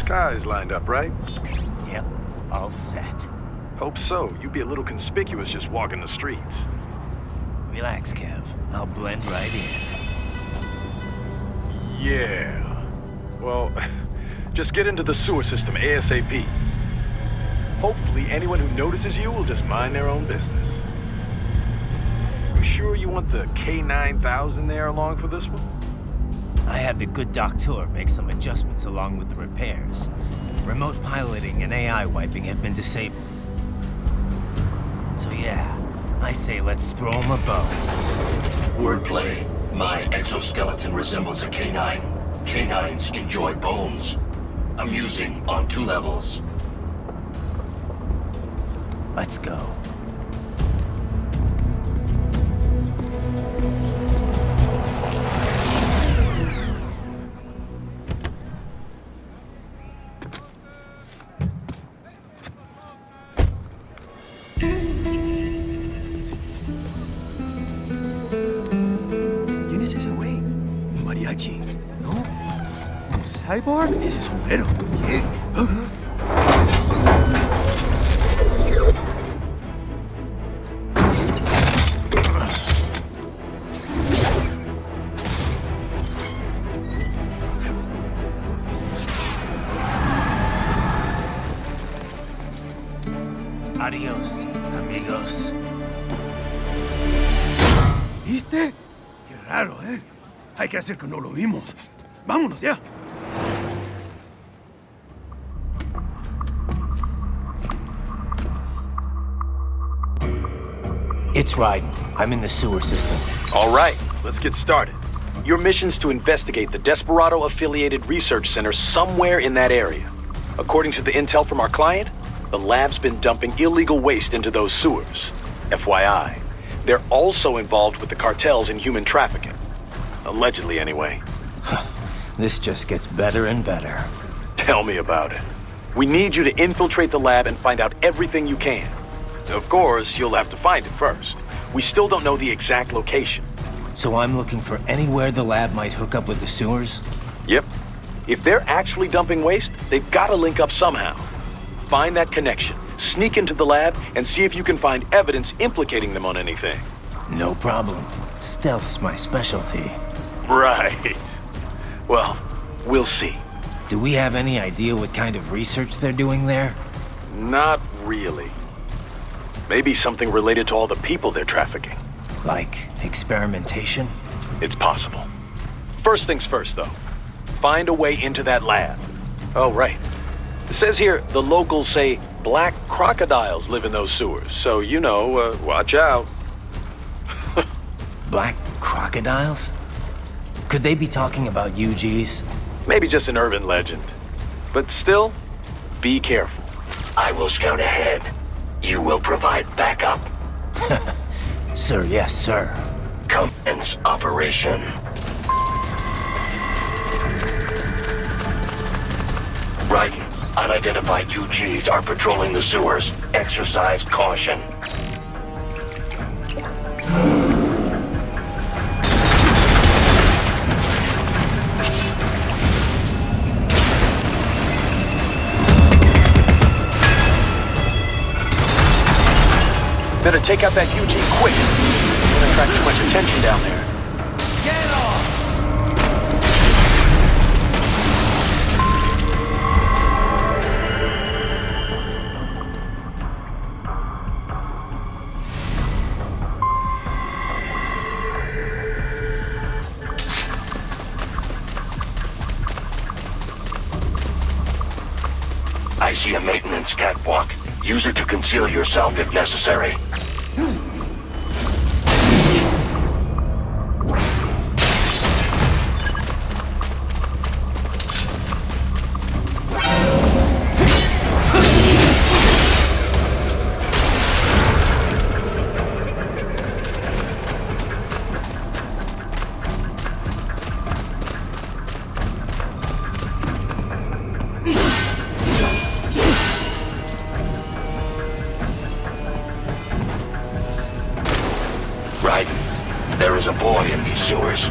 skies lined up, right? Yep, all set. Hope so. You'd be a little conspicuous just walking the streets. Relax, Kev. I'll blend right in. Yeah. Well, just get into the sewer system ASAP. Hopefully anyone who notices you will just mind their own business. You sure you want the K9000 there along for this one? I had the good doctor make some adjustments along with the repairs. Remote piloting and AI wiping have been disabled. So yeah, I say let's throw him a bone. Wordplay. My exoskeleton resembles a canine. Canines enjoy bones. Amusing on 2 levels. Let's go. ¿Quién es ese güey? ¿Un mariachi? ¿No? ¿Un cyborg? Ese sombrero. ¿Qué? Adiós, amigos. ¿Viste? Qué raro, ¿eh? Hay que hacer que no lo vimos. Vámonos ya. It's Raiden. I'm in the sewer system. All right, let's get started. Your mission's to investigate the Desperado-affiliated research center somewhere in that area. According to the intel from our client, the lab's been dumping illegal waste into those sewers. FYI, they're also involved with the cartels in human trafficking. Allegedly, anyway. This just gets better and better. Tell me about it. We need you to infiltrate the lab and find out everything you can. Of course, you'll have to find it first. We still don't know the exact location. So I'm looking for anywhere the lab might hook up with the sewers? Yep. If they're actually dumping waste, they've got to link up somehow. Find that connection, sneak into the lab, and see if you can find evidence implicating them on anything. No problem. Stealth's my specialty. Right. Well, we'll see. Do we have any idea what kind of research they're doing there? Not really. Maybe something related to all the people they're trafficking. Like experimentation? It's possible. First things first, though. Find a way into that lab. Oh, right. It says here the locals say black crocodiles live in those sewers, so you know, watch out. Black crocodiles? Could they be talking about UGs? Maybe just an urban legend. But still, be careful. I will scout ahead. You will provide backup. Sir, yes, sir. Commence operation. Right. Unidentified UGs are patrolling the sewers. Exercise caution. Better take out that UG quick. It's gonna attract too much attention down there. Get off! I see a maintenance catwalk. Use it to conceal yourself if necessary. There is a boy in these sewers.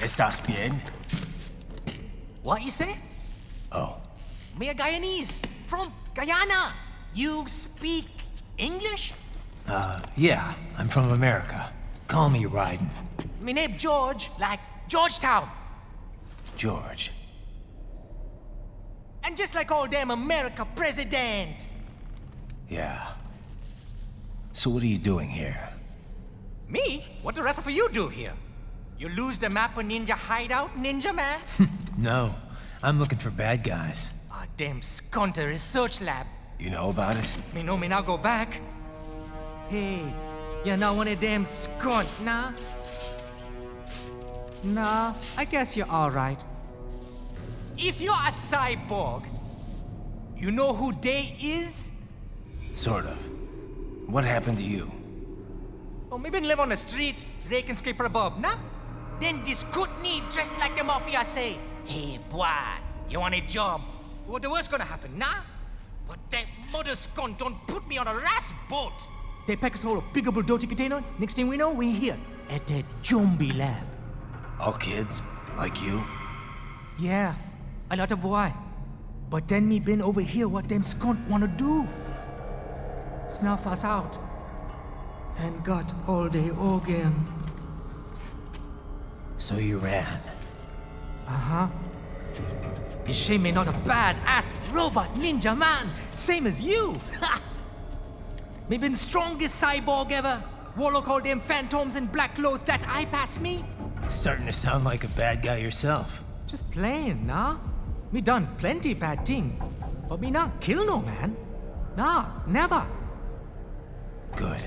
¿Estás bien? What you say? Oh, Me a Guyanese from Guyana. You speak English? yeah, I'm from America. Call me Ryden. Me name George, like Georgetown. George. And just like all damn America president. Yeah. So what are you doing here? Me? What the rest of you do here? You lose the map of Ninja hideout, Ninja man? No, I'm looking for bad guys. Ah, damn Skunter research lab. You know about it? Me know me now go back. Hey, you're not one of them skunt, nah? Nah, I guess you're alright. If you're a cyborg, you know who they is? Sort of. What happened to you? Oh, me been live on the street, rake and scrape for a bob, nah? Then this Kootenai dressed like the mafia say, hey boy, you want a job? What the worst gonna happen, nah? But that mother skunt don't put me on a ras boat. They pack us all a big old dirty container. Next thing we know, we're here at that zombie lab. All kids? Like you? Yeah, a lot of boy. But then me been over here what them skunt wanna do. Snuff us out. And got all day organ. So you ran. Uh-huh. Is she me not a bad-ass robot ninja man, same as you? Ha! Me been strongest cyborg ever. Warlock all them phantoms in black clothes that eye pass me. Starting to sound like a bad guy yourself. Just playing, nah? Me done plenty bad thing. But me not kill no man. Nah, never. Good.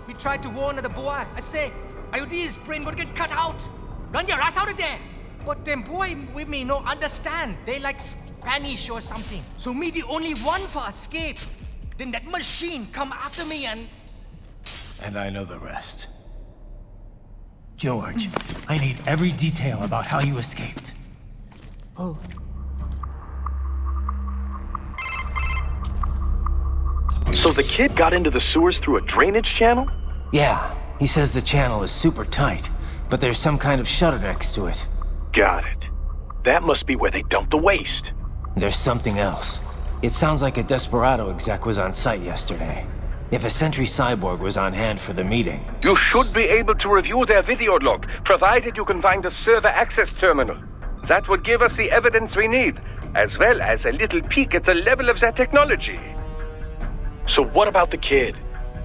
We tried to warn the boy. I say, IOD's brain would get cut out. Run your ass out of there. But them boy with me no understand. They like Spanish or something. So me the only one for escape. Then that machine come after me and... And I know the rest. George, I need every detail about how you escaped. Oh. So the kid got into the sewers through a drainage channel? Yeah, he says the channel is super tight, but there's some kind of shutter next to it. Got it. That must be where they dumped the waste. There's something else. It sounds like a Desperado exec was on site yesterday. If a Sentry Cyborg was on hand for the meeting... You should be able to review their video log, provided you can find a server access terminal. That would give us the evidence we need, as well as a little peek at the level of their technology. So what about the kid?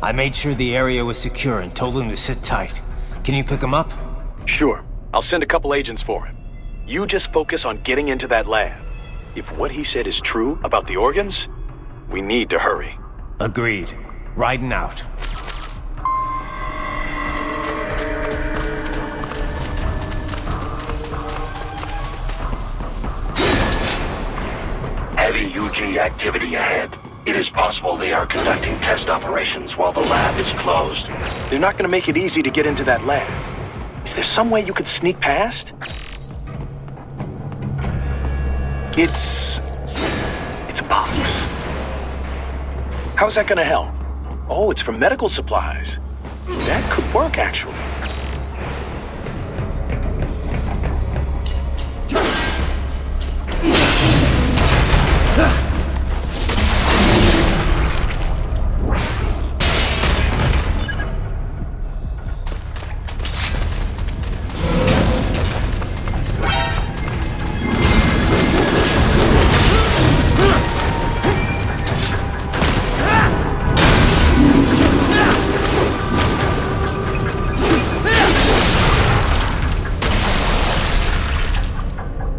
I made sure the area was secure and told him to sit tight. Can you pick him up? Sure. I'll send a couple agents for him. You just focus on getting into that lab. If what he said is true about the organs, we need to hurry. Agreed. Riding out. Heavy UG activity ahead. It is possible they are conducting test operations while the lab is closed. They're not going to make it easy to get into that lab. Is there some way you could sneak past? It's a box. How's that going to help? Oh, it's for medical supplies. That could work, actually.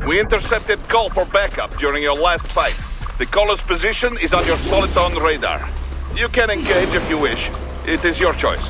We intercepted call for backup during your last fight. The caller's position is on your Soliton radar. You can engage if you wish. It is your choice.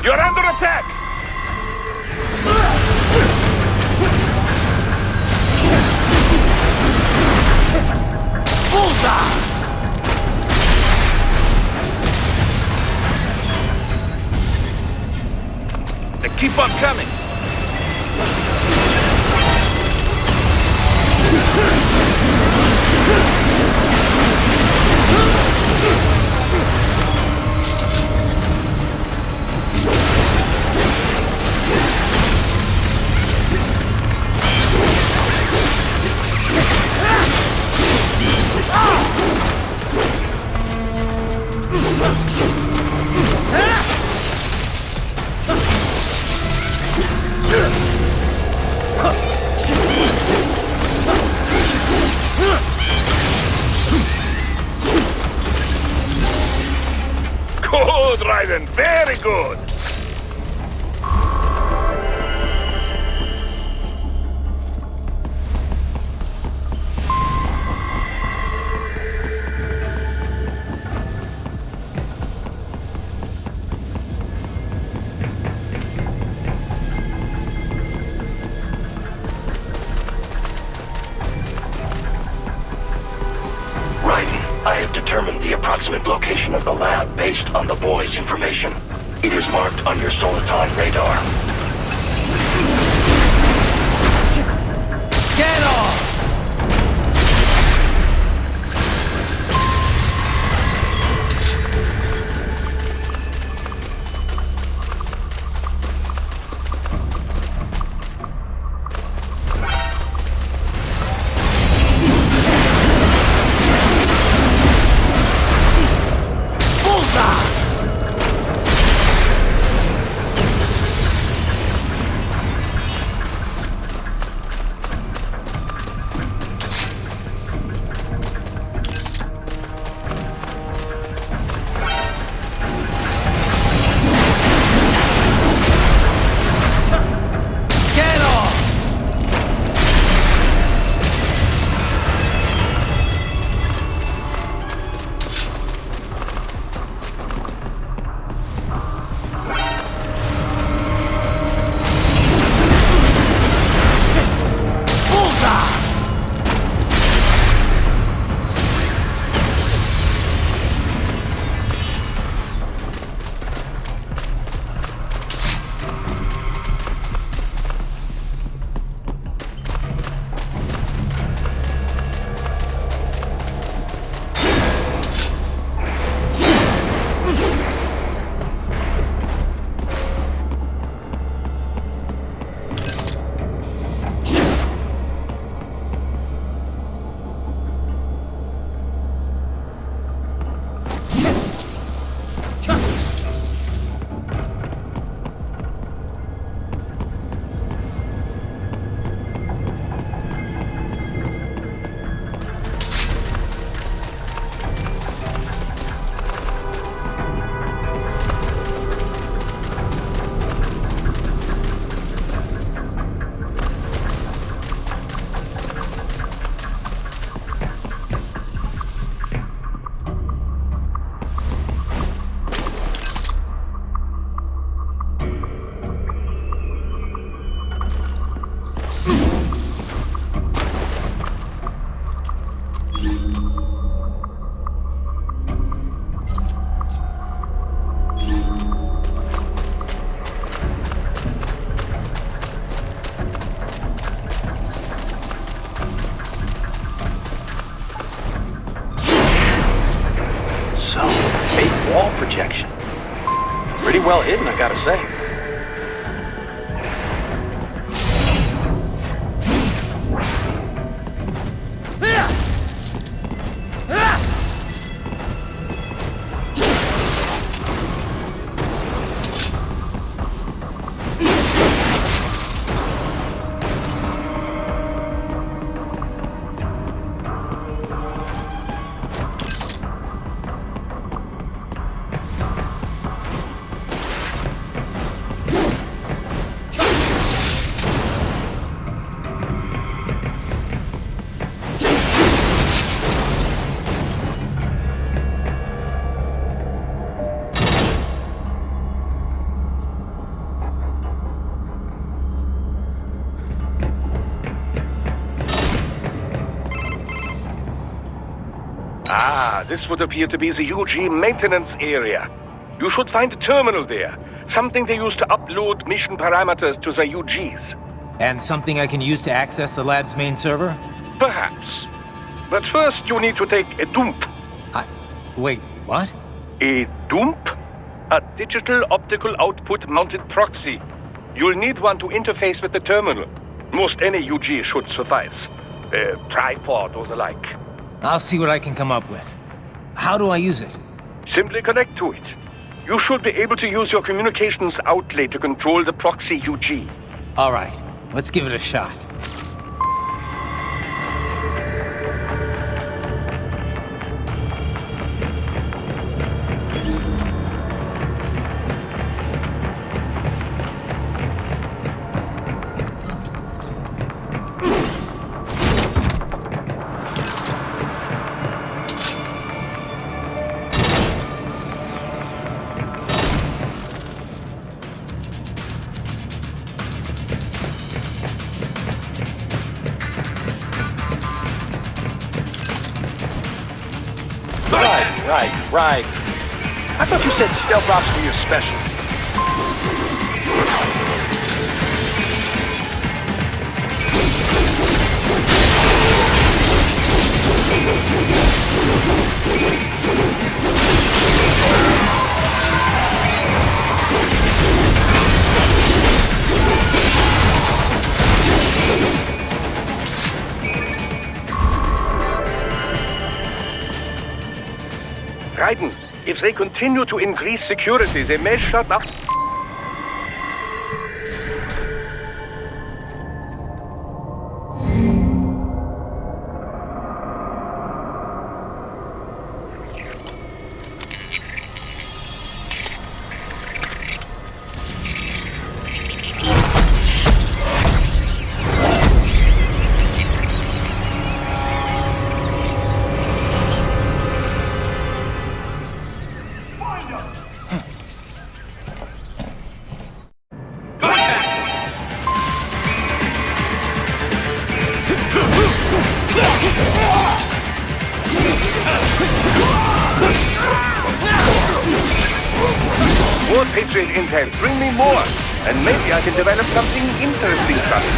You're under attack! Bullseye! Keep on coming. Good, Raiden. Very good. I have determined the approximate location of the lab based on the boy's information. It is marked on your Soliton radar. Get off! Wall projection. Pretty well hidden, I gotta say. Ah, this would appear to be the UG maintenance area. You should find a terminal there. Something they use to upload mission parameters to the UGs. And something I can use to access the lab's main server? Perhaps. But first you need to take a dump. Wait, what? A dump? A digital optical output mounted proxy. You'll need one to interface with the terminal. Most any UG should suffice. A tripod or the like. I'll see what I can come up with. How do I use it? Simply connect to it. You should be able to use your communications outlet to control the proxy UG. All right, let's give it a shot. Right. I thought you said stealth ops were your specialty. Raiden, if they continue to increase security, they may shut up. More Patriot intel, bring me more, and maybe I can develop something interesting from it.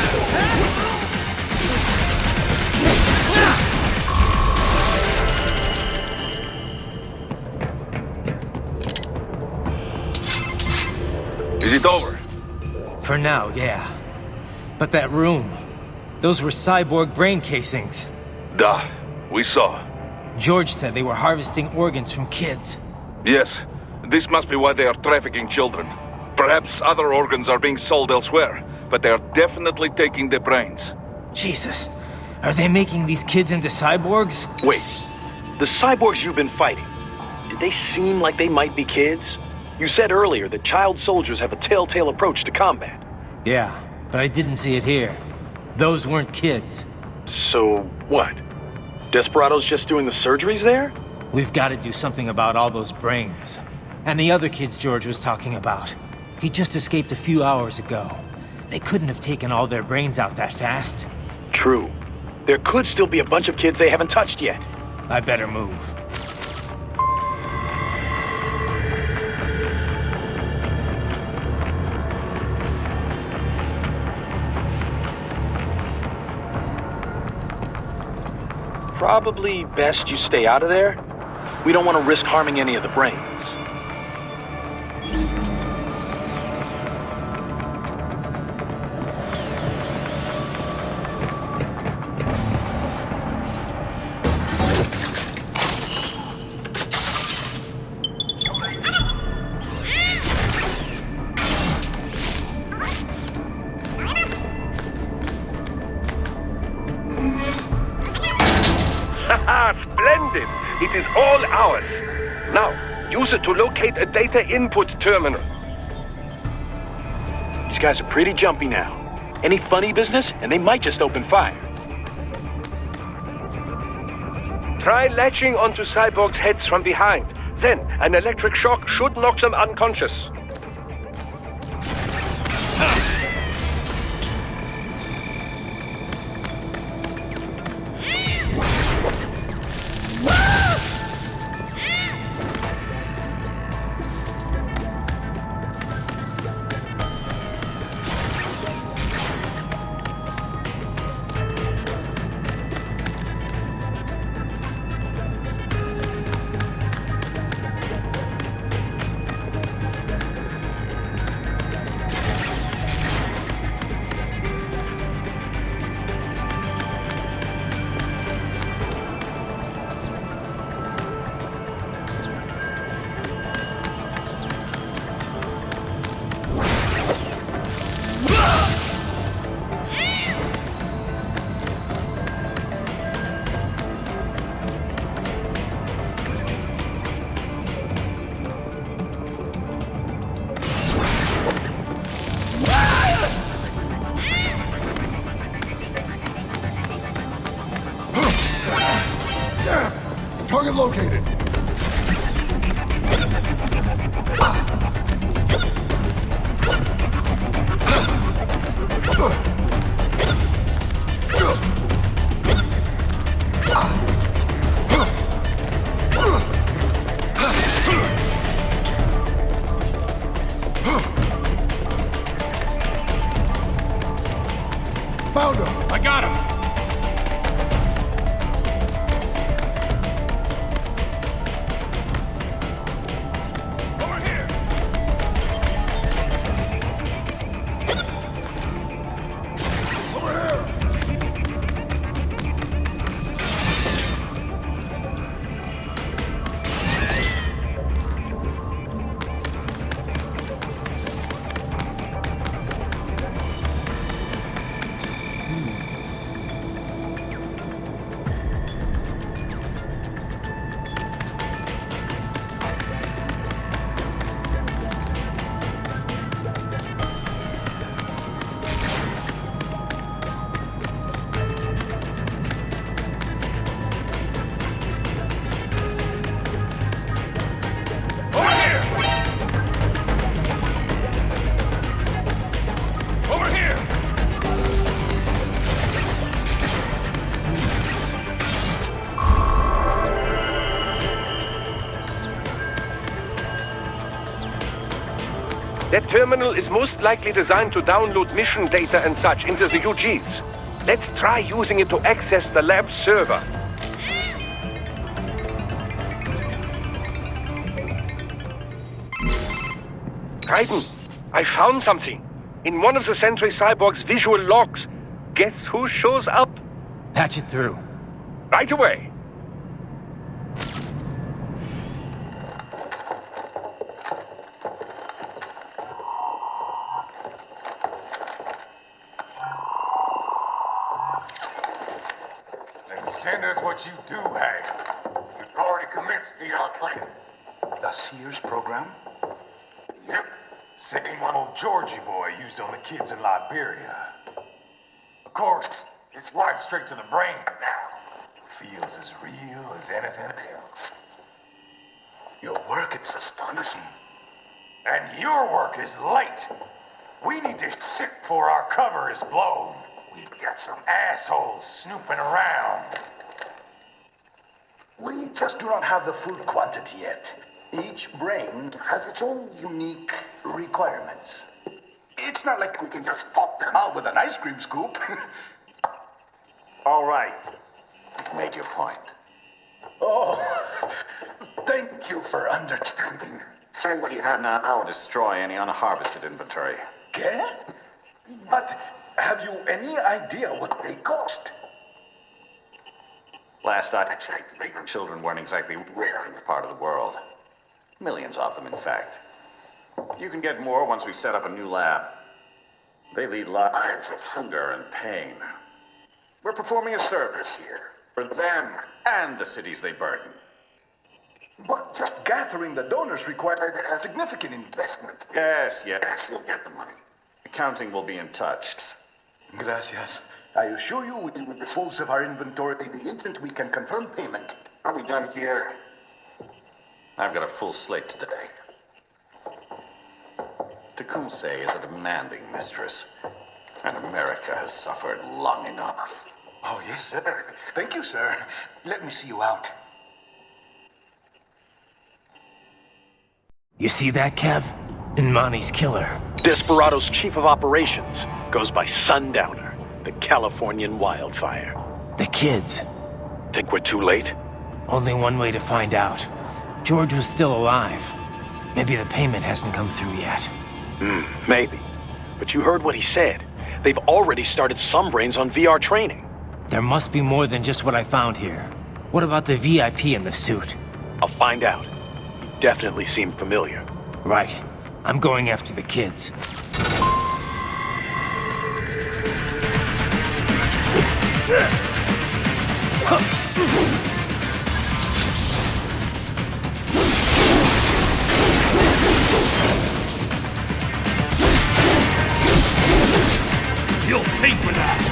Is it over? For now, yeah. But that room, those were cyborg brain casings. Duh, we saw. George said they were harvesting organs from kids. Yes, this must be why they are trafficking children. Perhaps other organs are being sold elsewhere, but they are definitely taking the brains. Jesus, are they making these kids into cyborgs? Wait, the cyborgs you've been fighting, did they seem like they might be kids? You said earlier that child soldiers have a telltale approach to combat. Yeah, but I didn't see it here. Those weren't kids. So, what? Desperado's just doing the surgeries there? We've got to do something about all those brains. And the other kids George was talking about. He just escaped a few hours ago. They couldn't have taken all their brains out that fast. True. There could still be a bunch of kids they haven't touched yet. I better move. Probably best you stay out of there. We don't want to risk harming any of the brains. Splendid! It is all ours. Now, use it to locate a data input terminal. These guys are pretty jumpy now. Any funny business, and they might just open fire. Try latching onto cyborgs' heads from behind. Then, an electric shock should knock them unconscious. located. Found him. I got him! Over here! Over here! That terminal is most likely designed to download mission data and such into the UGs. Let's try using it to access the lab server. Titan, I found something. In one of the Sentry Cyborg's visual logs. Guess who shows up? Patch it through. Right away. Then send us what you do have. You've already commenced the outplay. The Sears program? Yep. Same one old Georgie boy used on the kids in Liberia. Of course, it's right straight to the brain now. Feels as real as anything else. Your work is astonishing. And your work is late. We need this shit before our cover is blown. We've got some assholes snooping around. We just do not have the full quantity yet. Each brain has its own unique requirements. It's not like we can just pop them out with an ice cream scoop. All right. Make your point. Oh, thank you for understanding. Send what you have now. I'll destroy any unharvested inventory. Okay? But have you any idea what they cost? Last I checked, the children weren't exactly rare in this part of the world. Millions of them, in fact. You can get more once we set up a new lab. They lead lives of hunger and pain. We're performing a service here. For them and the cities they burden. But just gathering the donors required a significant investment. Yes, you'll get the money. Accounting will be in touch. Gracias. I assure you we will dispose of our inventory the instant we can confirm payment. Are we done here? I've got a full slate today. Tecumseh is a demanding mistress, and America has suffered long enough. Oh, yes, sir. Thank you, sir. Let me see you out. You see that, Kev? Imani's killer. Desperado's chief of operations goes by Sundowner, the Californian wildfire. The kids. Think we're too late? Only one way to find out. George was still alive. Maybe the payment hasn't come through yet. Maybe. But you heard what he said. They've already started some brains on VR training. There must be more than just what I found here. What about the VIP in the suit? I'll find out. You definitely seem familiar. Right. I'm going after the kids. You'll pay for that!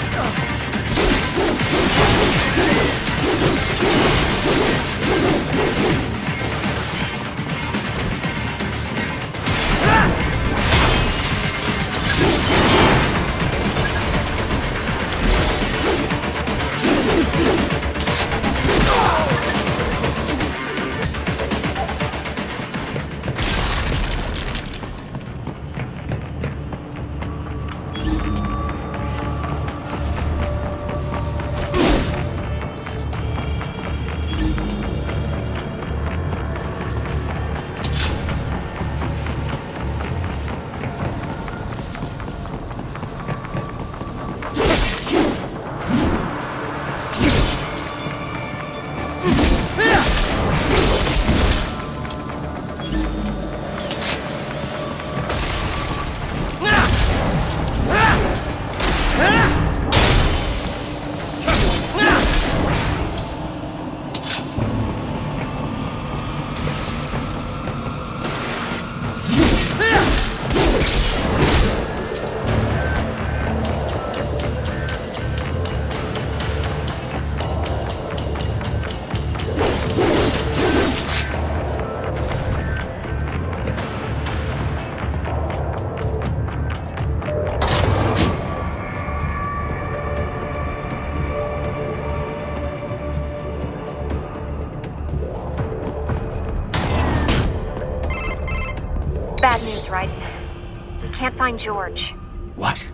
bad news, Raiden. We can't find George. What?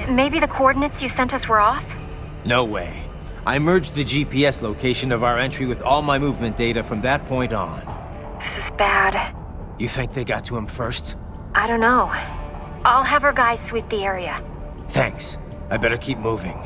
Maybe the coordinates you sent us were off? No way. I merged the GPS location of our entry with all my movement data from that point on. This is bad. You think they got to him first? I don't know. I'll have our guys sweep the area. Thanks. I better keep moving.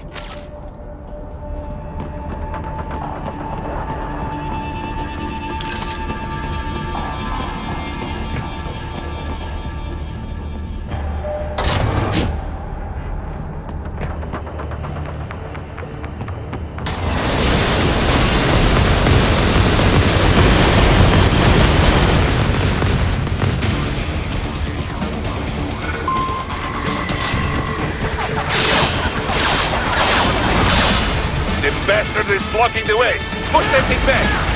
Bastard is blocking the way. Push that thing back.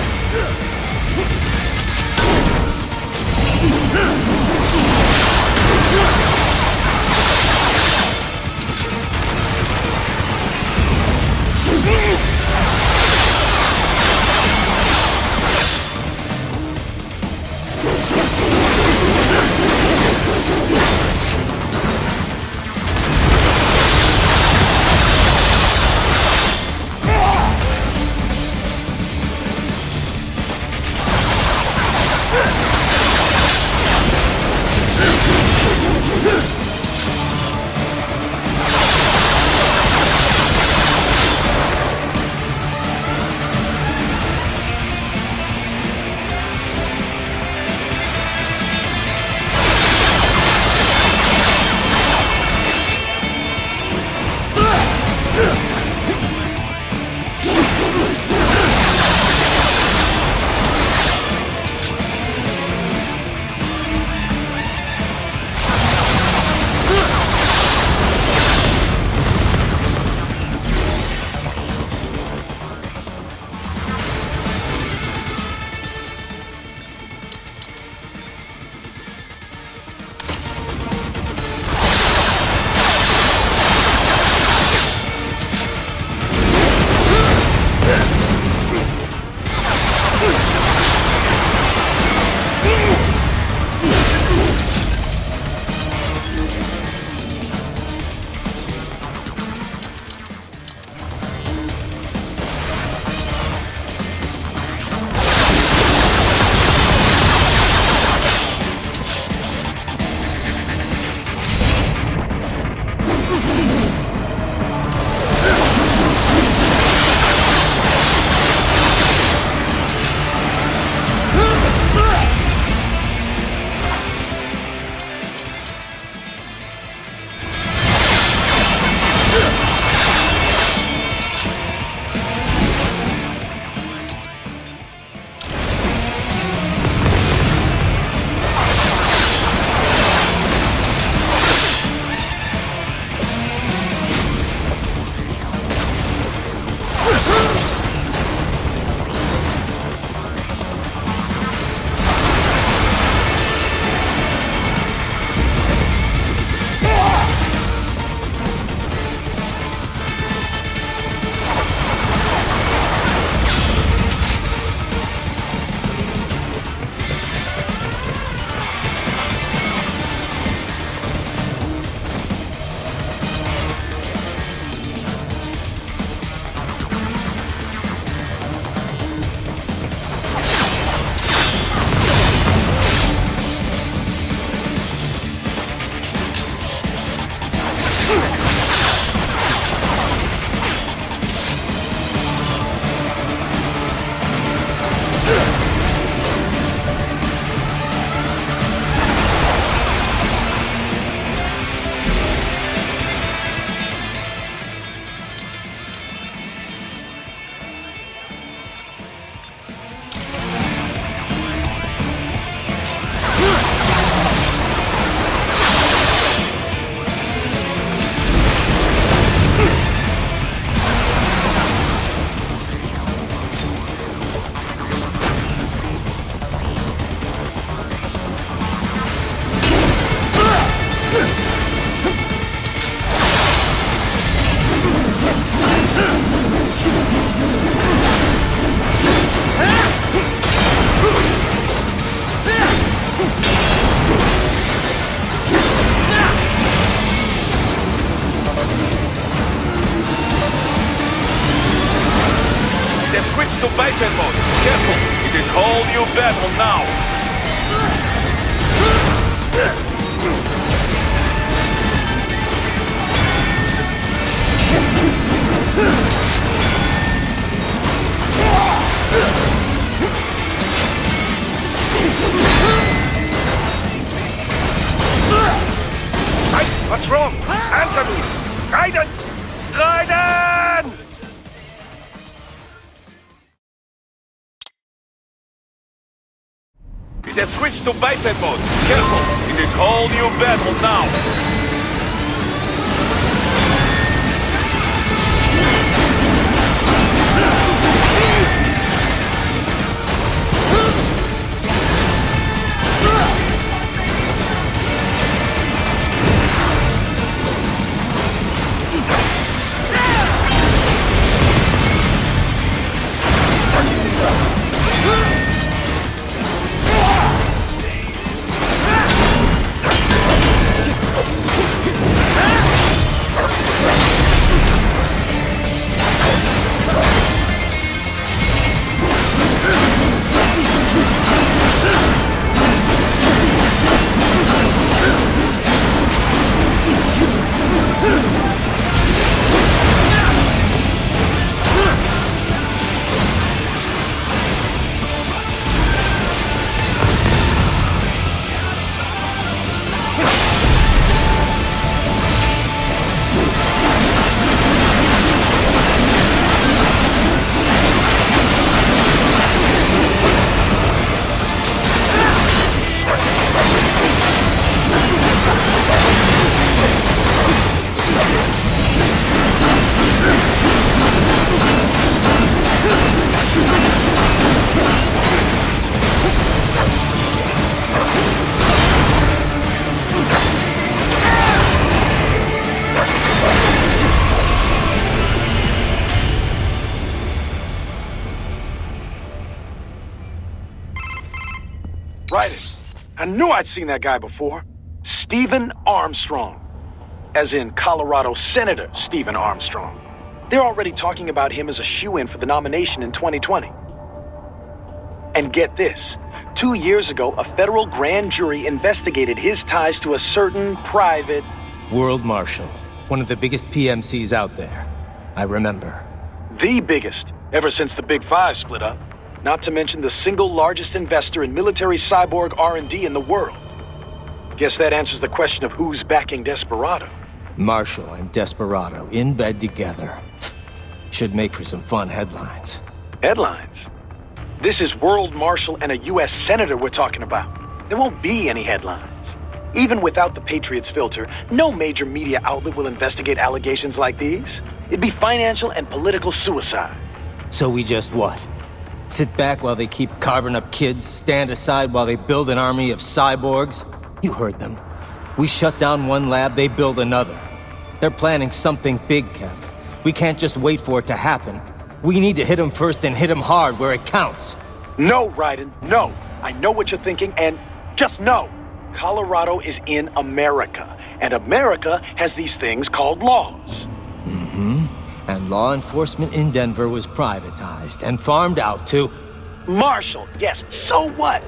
biped mode. Careful, it is whole new battle now. What's wrong? Answer me! Raiden! Raiden! It has switched to biped mode. Careful, it is whole new battle now. I knew I'd seen that guy before. Stephen Armstrong. As in Colorado Senator Stephen Armstrong. They're already talking about him as a shoo-in for the nomination in 2020. And get this. 2 years ago, a federal grand jury investigated his ties to a certain private... World Marshal. One of the biggest PMCs out there. I remember. The biggest, ever since the Big Five split up. Not to mention the single largest investor in military cyborg R&D in the world. Guess that answers the question of who's backing Desperado. Marshall and Desperado in bed together. Should make for some fun headlines. Headlines? This is World Marshal and a U.S. Senator we're talking about. There won't be any headlines. Even without the Patriots filter, no major media outlet will investigate allegations like these. It'd be financial and political suicide. So we just what? Sit back while they keep carving up kids, stand aside while they build an army of cyborgs? You heard them. We shut down one lab, they build another. They're planning something big, Kev. We can't just wait for it to happen. We need to hit them first and hit them hard where it counts. No, Raiden, no. I know what you're thinking, and just know. Colorado is in America, and America has these things called laws. Mm-hmm. And law enforcement in Denver was privatized and farmed out to... Marshall, yes, so what?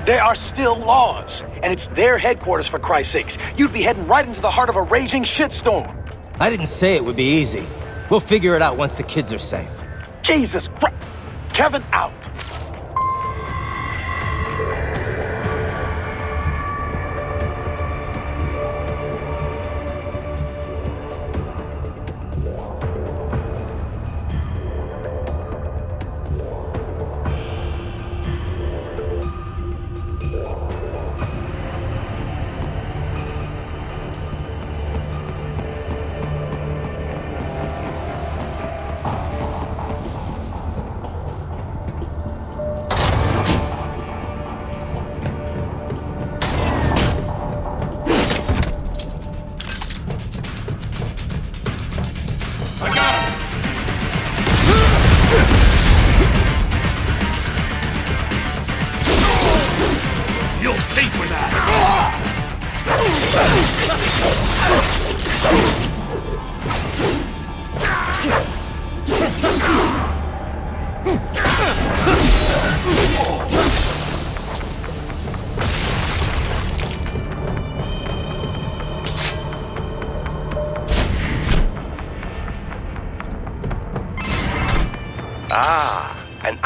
There are still laws, and it's their headquarters, for Christ's sakes. You'd be heading right into the heart of a raging shitstorm. I didn't say it would be easy. We'll figure it out once the kids are safe. Jesus Christ. Kevin, out.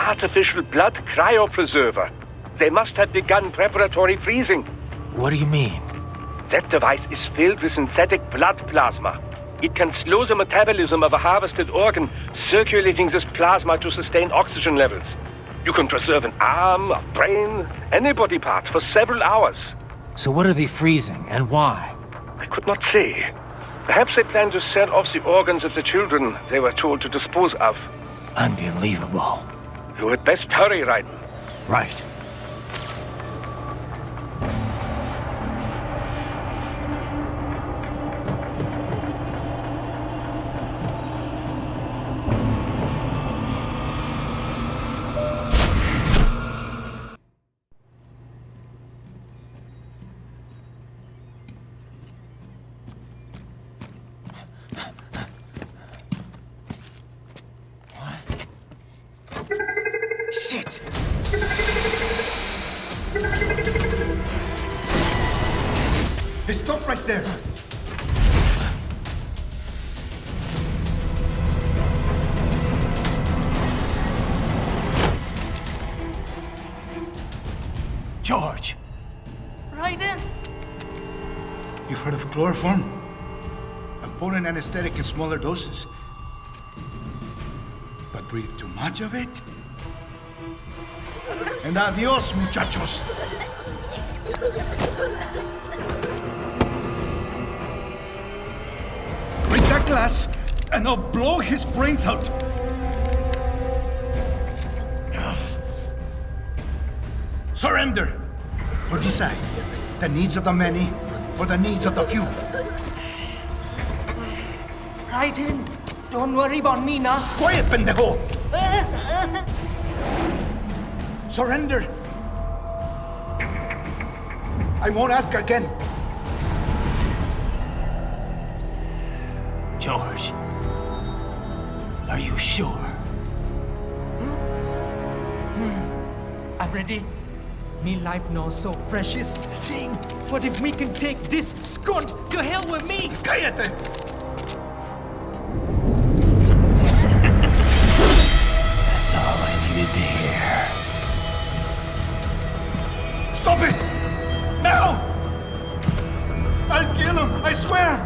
artificial blood cryopreserver. They must have begun preparatory freezing. What do you mean? That device is filled with synthetic blood plasma. It can slow the metabolism of a harvested organ, circulating this plasma to sustain oxygen levels. You can preserve an arm, a brain, any body part for several hours. So what are they freezing, and why? I could not say. Perhaps they plan to sell off the organs of the children they were told to dispose of. Unbelievable. You had best hurry, Raiden. Right. Shit! Hey, stop right there! George! Raiden! You've heard of chloroform? A potent anesthetic in smaller doses. But breathe too much of it? And adios, muchachos! Break that glass, and I'll blow his brains out! Surrender! Or decide, the needs of the many, or the needs of the few. Raiden, don't worry about me now. Quiet, pendejo! Surrender! I won't ask again. George, are you sure? I'm ready. Me life now so precious. Ting, what if we can take this skunt to hell with me? Cállate! That's all I needed to hear. Stop it! Now! I'll kill him, I swear!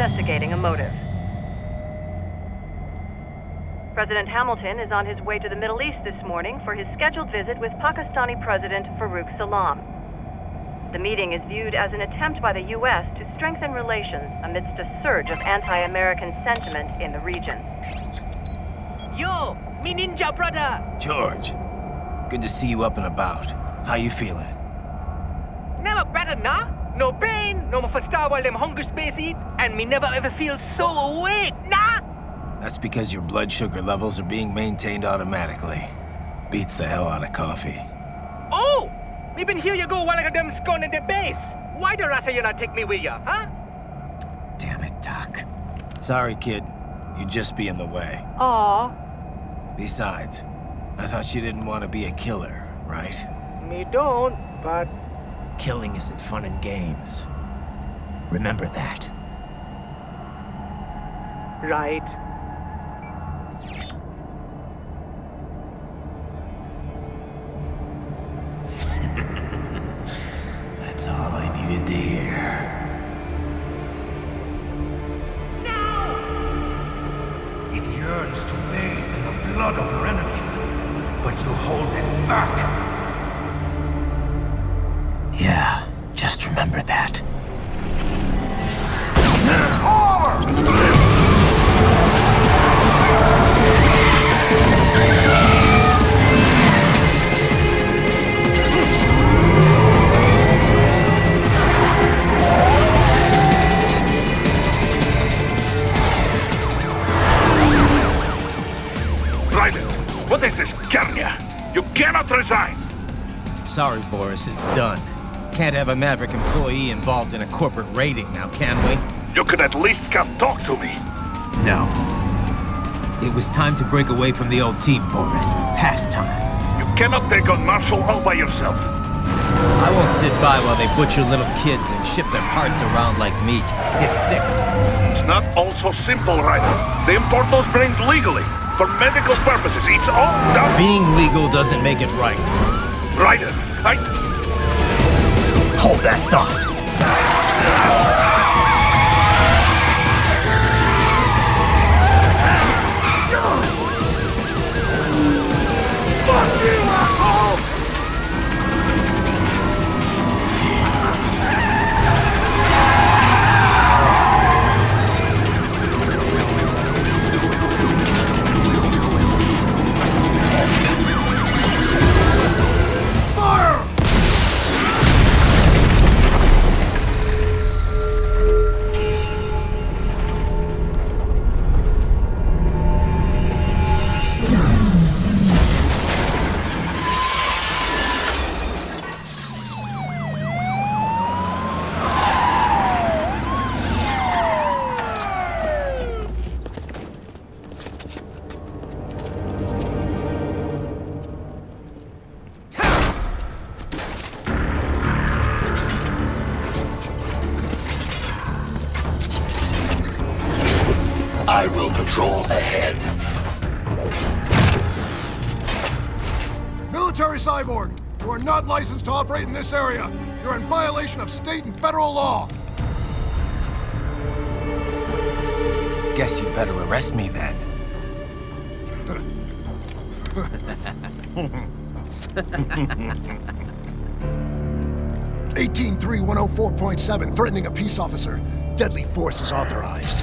Investigating a motive. President Hamilton is on his way to the Middle East this morning for his scheduled visit with Pakistani President Farouk Salam. The meeting is viewed as an attempt by the U.S. to strengthen relations amidst a surge of anti-American sentiment in the region. Yo, me ninja brother! George, good to see you up and about. How you feeling? Never better, nah? No pain, no more for star while them hunger space eat, and me never ever feel so awake, nah? That's because your blood sugar levels are being maintained automatically. Beats the hell out of coffee. Oh! Me been here you go while I got them scone in the base. Why the rasa you not take me with ya, huh? Damn it, Doc. Sorry, kid. You'd just be in the way. Aw. Besides, I thought you didn't want to be a killer, right? Me don't, but... Killing isn't fun and games. Remember that. Right. That's all I needed to hear. It yearns to bathe in the blood of your enemies, but you hold it back. Yeah, just remember that. Raiden, what is this, Garnia? You cannot resign! Sorry, Boris, it's done. Can't have a Maverick employee involved in a corporate raiding now, can we? You could at least come talk to me. No. It was time to break away from the old team, Boris. Past time. You cannot take on Marshall all by yourself. I won't sit by while they butcher little kids and ship their parts around like meat. It's sick. It's not all so simple, Raiden. They import those brains legally. For medical purposes, it's all done. Being legal doesn't make it right. Raiden, Hold that thought. Fuck you, asshole! I will patrol ahead. Military cyborg, you are not licensed to operate in this area. You're in violation of state and federal law. Guess you better arrest me then. 18-3-104.7, threatening a peace officer. Deadly force is authorized.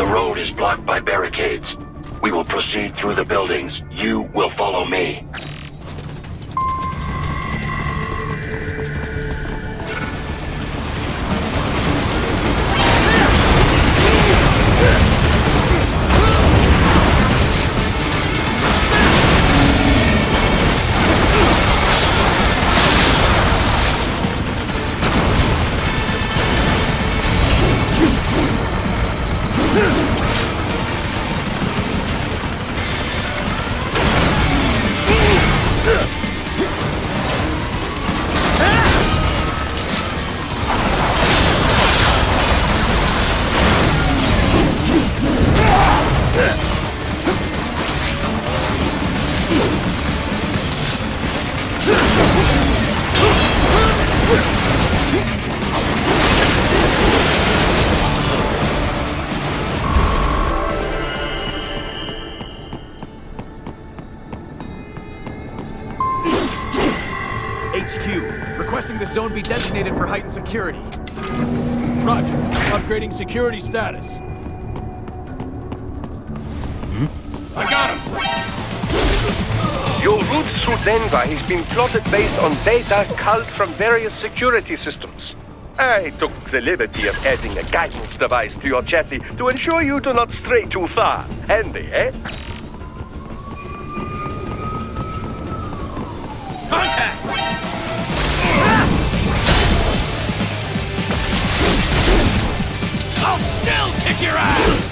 The road is blocked by barricades. We will proceed through the buildings. You will follow me. Zone be designated for heightened security. Roger. Upgrading security status. I got him! Your route through Denver has been plotted based on data culled from various security systems. I took the liberty of adding a guidance device to your chassis to ensure you do not stray too far. Handy, eh? Contact! I'll still kick your ass!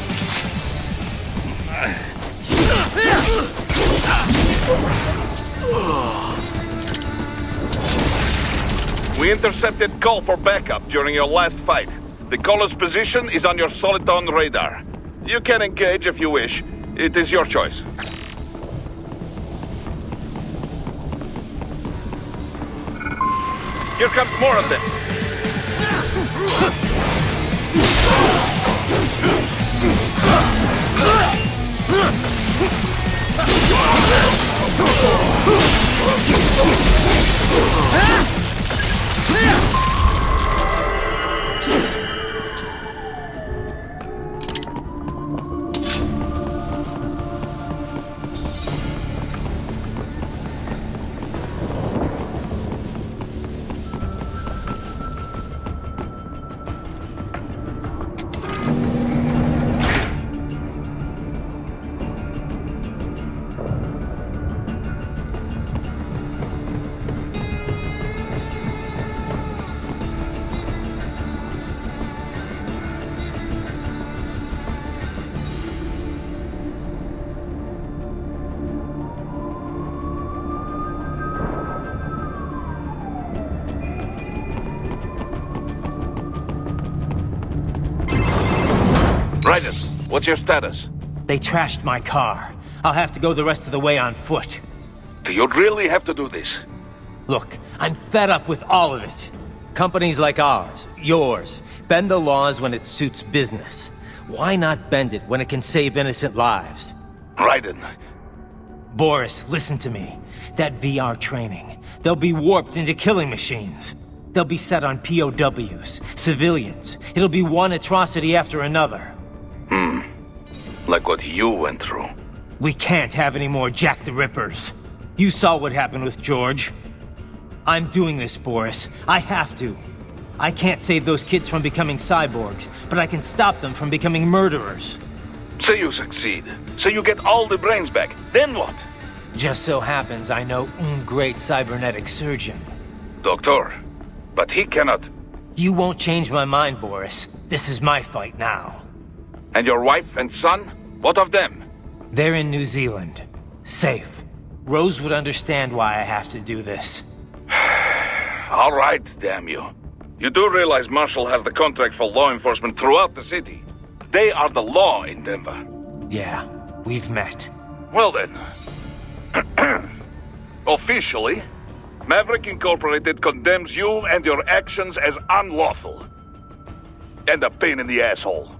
We intercepted call for backup during your last fight. The caller's position is on your Soliton radar. You can engage if you wish. It is your choice. Here comes more of them. Raiden, what's your status? They trashed my car. I'll have to go the rest of the way on foot. Do you really have to do this? Look, I'm fed up with all of it. Companies like ours, yours, bend the laws when it suits business. Why not bend it when it can save innocent lives? Raiden. Boris, listen to me. That VR training, they'll be warped into killing machines. They'll be set on POWs, civilians. It'll be one atrocity after another. Like what you went through. We can't have any more Jack the Rippers. You saw what happened with George. I'm doing this, Boris. I have to. I can't save those kids from becoming cyborgs, but I can stop them from becoming murderers. Say you succeed. Say you get all the brains back. Then what? Just so happens I know great cybernetic surgeon. Doctor. But he cannot. You won't change my mind, Boris. This is my fight now. And your wife and son? What of them? They're in New Zealand. Safe. Rose would understand why I have to do this. All right, damn you. You do realize Marshall has the contract for law enforcement throughout the city. They are the law in Denver. Yeah, we've met. Well then. Officially, Maverick Incorporated condemns you and your actions as unlawful. And a pain in the asshole.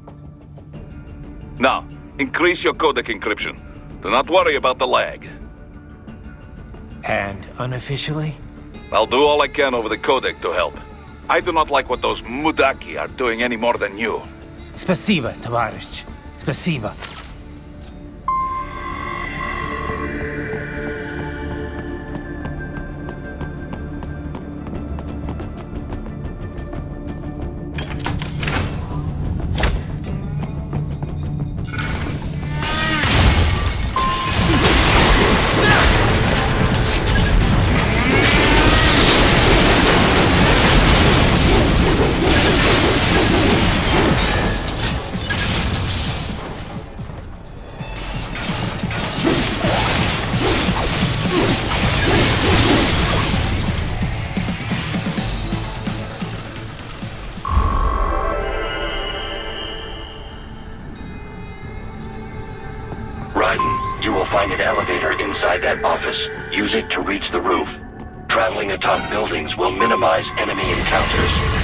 Now, increase your codec encryption. Do not worry about the lag. And unofficially? I'll do all I can over the codec to help. I do not like what those Mudaki are doing any more than you. Spasiba, Tovarищ. Spasiba. You will find an elevator inside that office. Use it to reach the roof. Traveling atop buildings will minimize enemy encounters.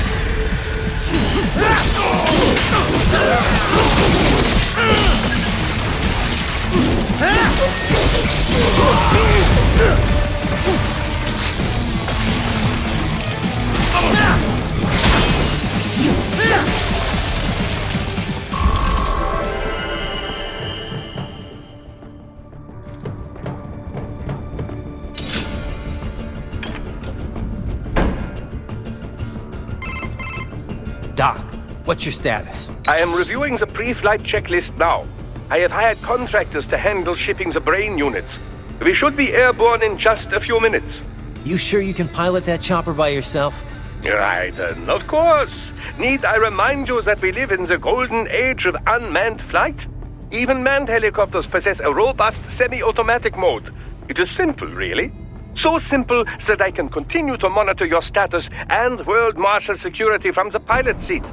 Doc, what's your status? I am reviewing the pre-flight checklist now. I have hired contractors to handle shipping the brain units. We should be airborne in just a few minutes. You sure you can pilot that chopper by yourself? Raiden, of course. Need I remind you that we live in the golden age of unmanned flight? Even manned helicopters possess a robust semi-automatic mode. It is simple, really. So simple that I can continue to monitor your status and world marshal security from the pilot seat.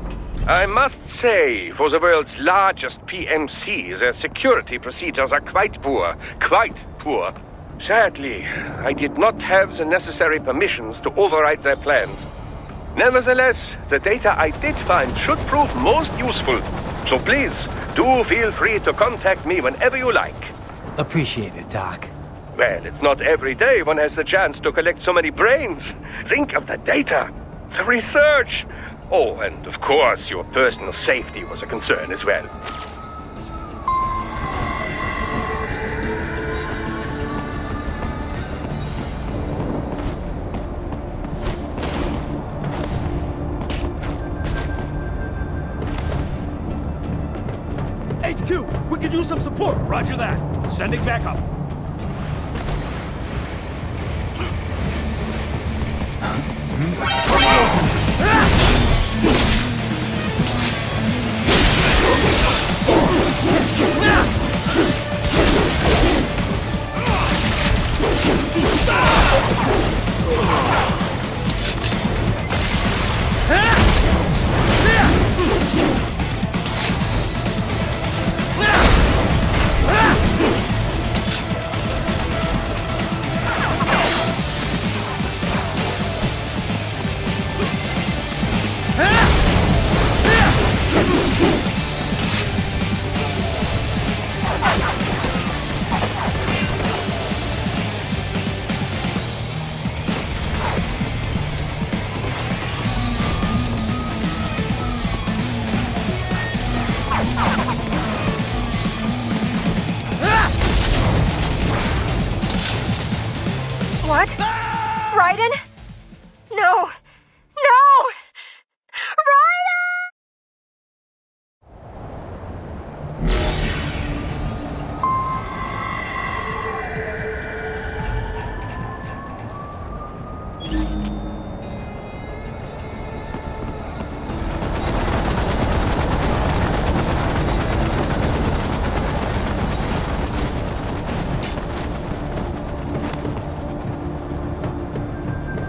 I must say, for the world's largest PMC, their security procedures are quite poor. Quite poor. Sadly, I did not have the necessary permissions to override their plans. Nevertheless, the data I did find should prove most useful. So please, do feel free to contact me whenever you like. Appreciate it, Doc. Well, it's not every day one has the chance to collect so many brains. Think of the data, the research. Oh, and of course, your personal safety was a concern as well. HQ, we could use some support. Roger that. Sending backup. What? Raiden? No! No!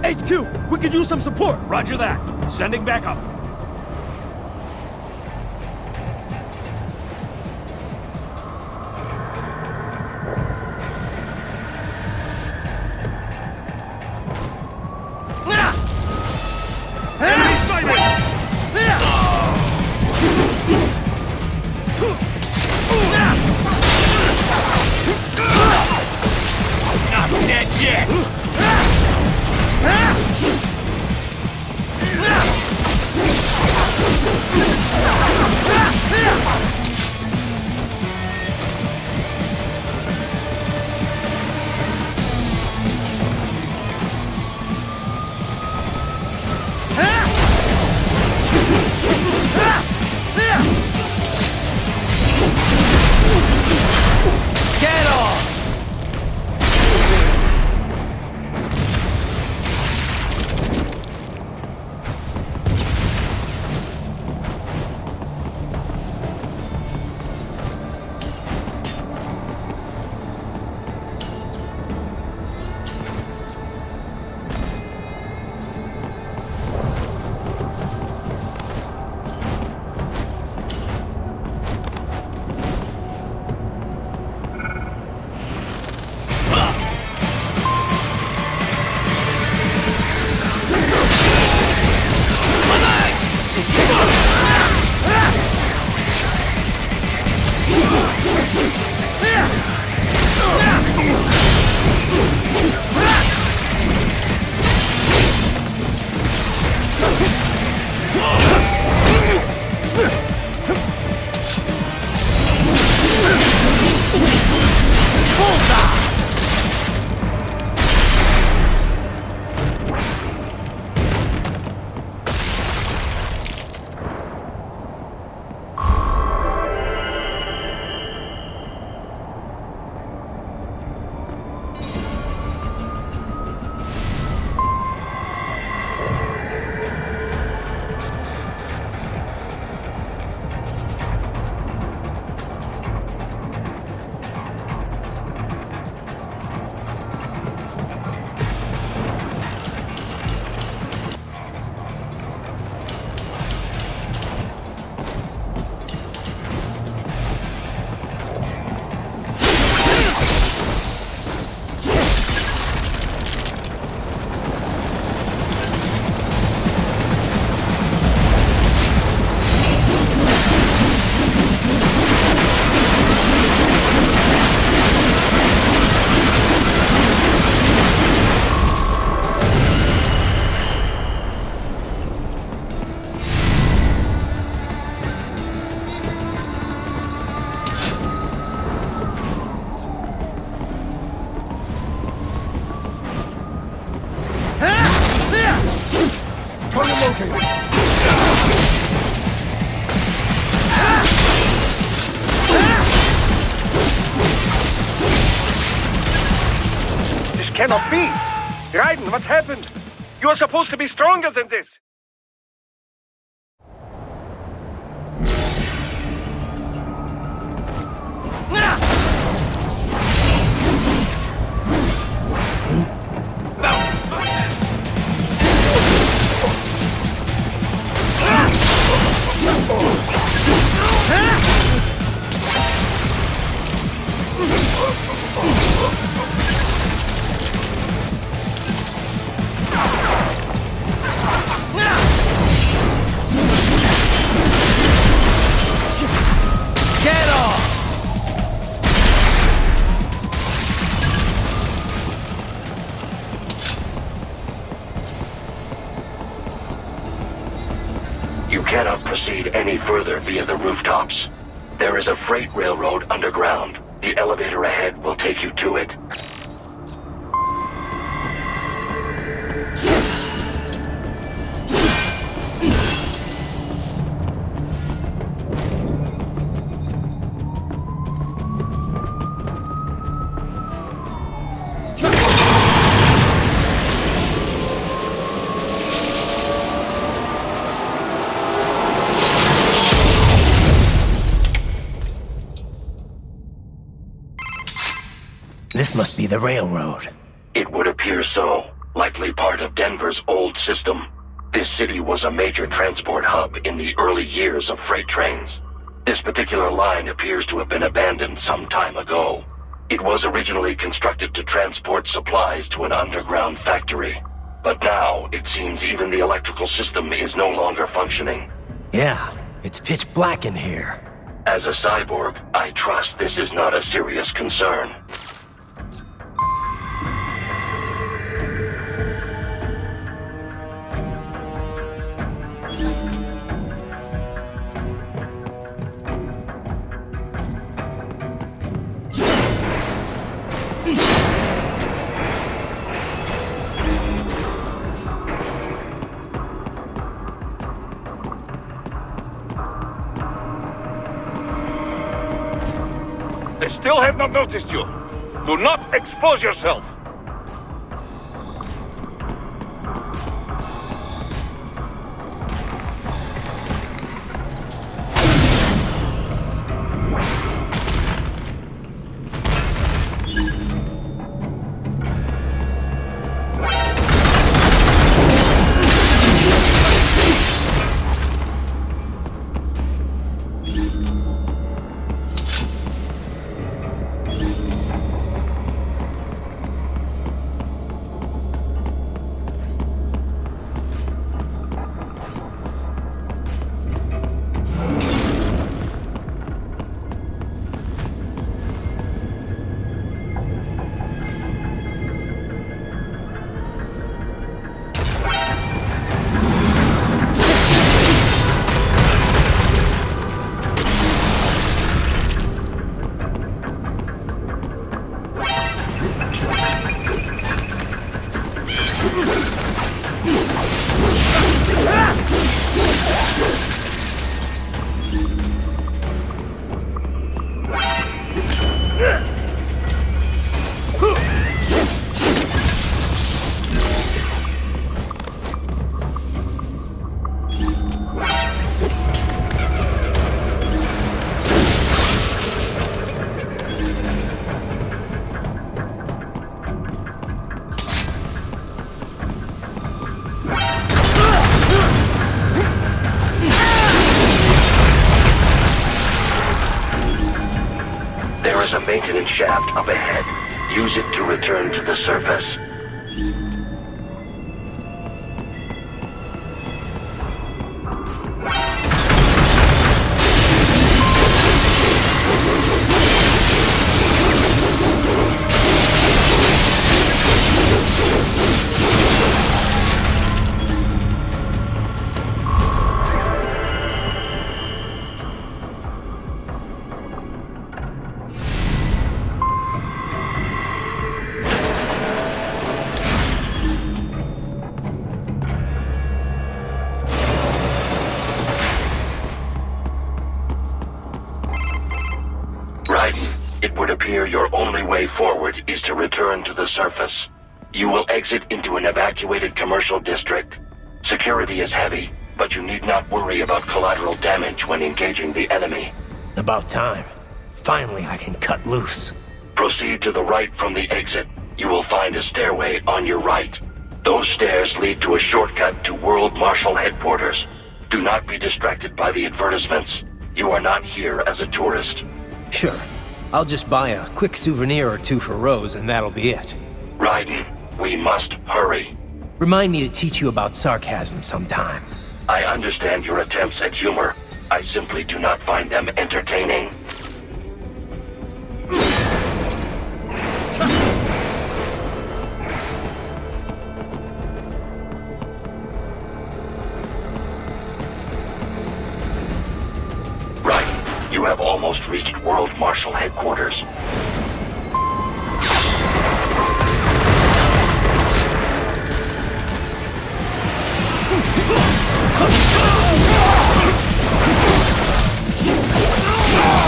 HQ, we could use some support. Roger that. Sending backup. Enemy sighted! Not dead yet! cannot be! Raiden, what happened? You are supposed to be stronger than this! Get off! You cannot proceed any further via the rooftops. There is a freight railroad underground. The elevator ahead will take you to it. This must be the railroad. It would appear so. Likely part of Denver's old system. This city was a major transport hub in the early years of freight trains. This particular line appears to have been abandoned some time ago. It was originally constructed to transport supplies to an underground factory. But now, it seems even the electrical system is no longer functioning. Yeah, it's pitch black in here. As a cyborg, I trust this is not a serious concern. They still have not noticed you. Do not expose yourself. A maintenance shaft up ahead. Use it to return to the surface. It would appear your only way forward is to return to the surface. You will exit into an evacuated commercial district. Security is heavy, but you need not worry about collateral damage when engaging the enemy. About time. Finally, I can cut loose. Proceed to the right from the exit. You will find a stairway on your right. Those stairs lead to a shortcut to World Marshal Headquarters. Do not be distracted by the advertisements. You are not here as a tourist. Sure. I'll just buy a quick souvenir or two for Rose and that'll be it. Raiden, we must hurry. Remind me to teach you about sarcasm sometime. I understand your attempts at humor. I simply do not find them entertaining. Right. You have almost reached World Marshal Headquarters.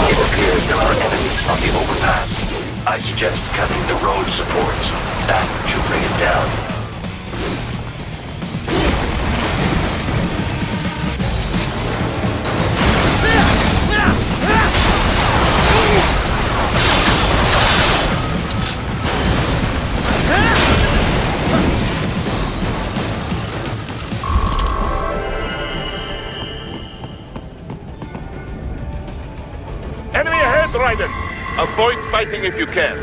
It appears there are enemies on the overpass. I suggest cutting the road supports. That should bring it down. Enemy ahead, Raiden! Avoid fighting if you can.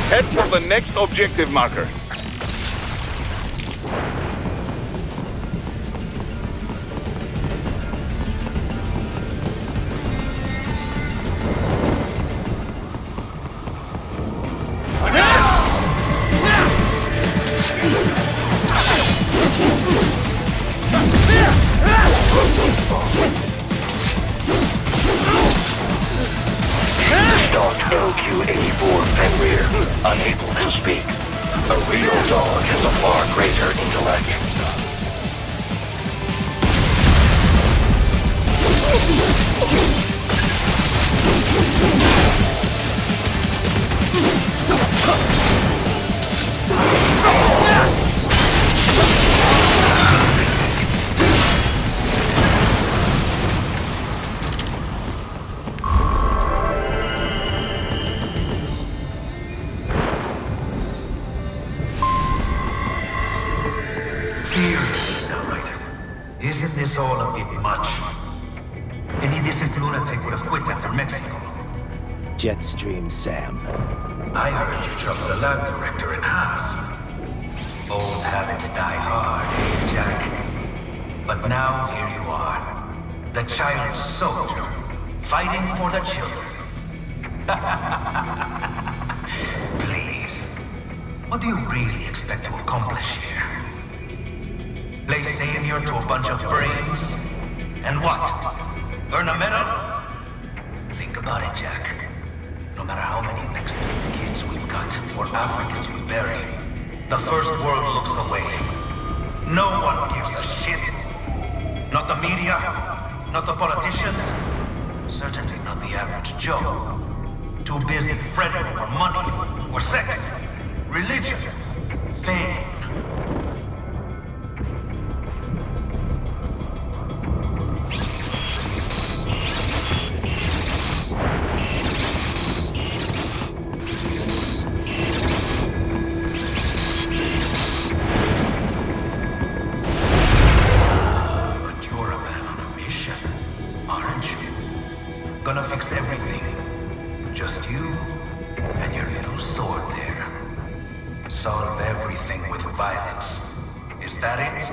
Head for the next objective marker. Dog LQ-84 Fenrir, unable to speak. A real dog has a far greater intellect. Isn't this all a bit much? Any decent lunatic would have quit after Mexico. Jetstream, Sam. I heard you chopped the lab director in half. Old habits die hard, Jack. But now here you are. The child soldier, fighting for the children. Please. What do you really expect to accomplish here? Play savior to a bunch of brains? And what? Earn a medal? Think about it, Jack. No matter how many Mexican kids we cut or Africans we bury, the first world looks away. No one gives a shit. Not the media, not the politicians, certainly not the average Joe. Too busy fretting over money or sex, religion, fame. Gonna fix everything. Just you and your little sword there. Solve everything with violence. Is that it?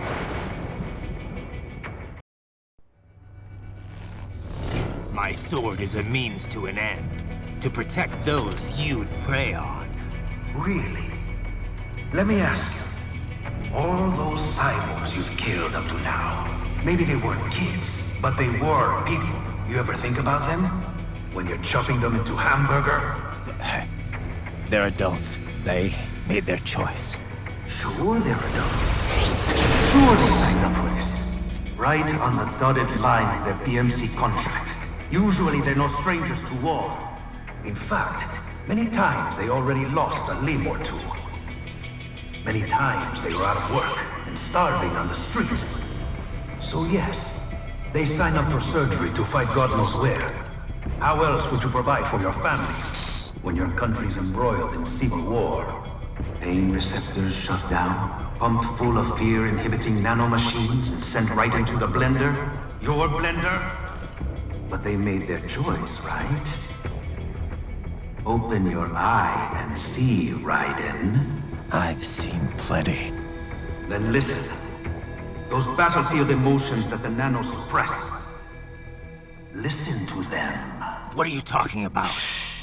My sword is a means to an end. To protect those you'd prey on. Really? Let me ask you, all those cyborgs you've killed up to now, maybe they weren't kids, but they were people. You ever think about them? When you're chopping them into hamburger? They're adults. They made their choice. Sure they're adults. Sure they signed up for this. Right on the dotted line of their BMC contract. Usually they're no strangers to war. In fact, many times they already lost a limb or two. Many times they were out of work and starving on the street. So yes, they signed up for surgery to fight God knows where. How else would you provide for your family when your country's embroiled in civil war? Pain receptors shut down, pumped full of fear-inhibiting nanomachines and sent right into the blender? Your blender? But they made their choice, right? Open your eye and see, Raiden. I've seen plenty. Then listen. Those battlefield emotions that the nanos suppress. Listen to them. What are you talking about? Shh.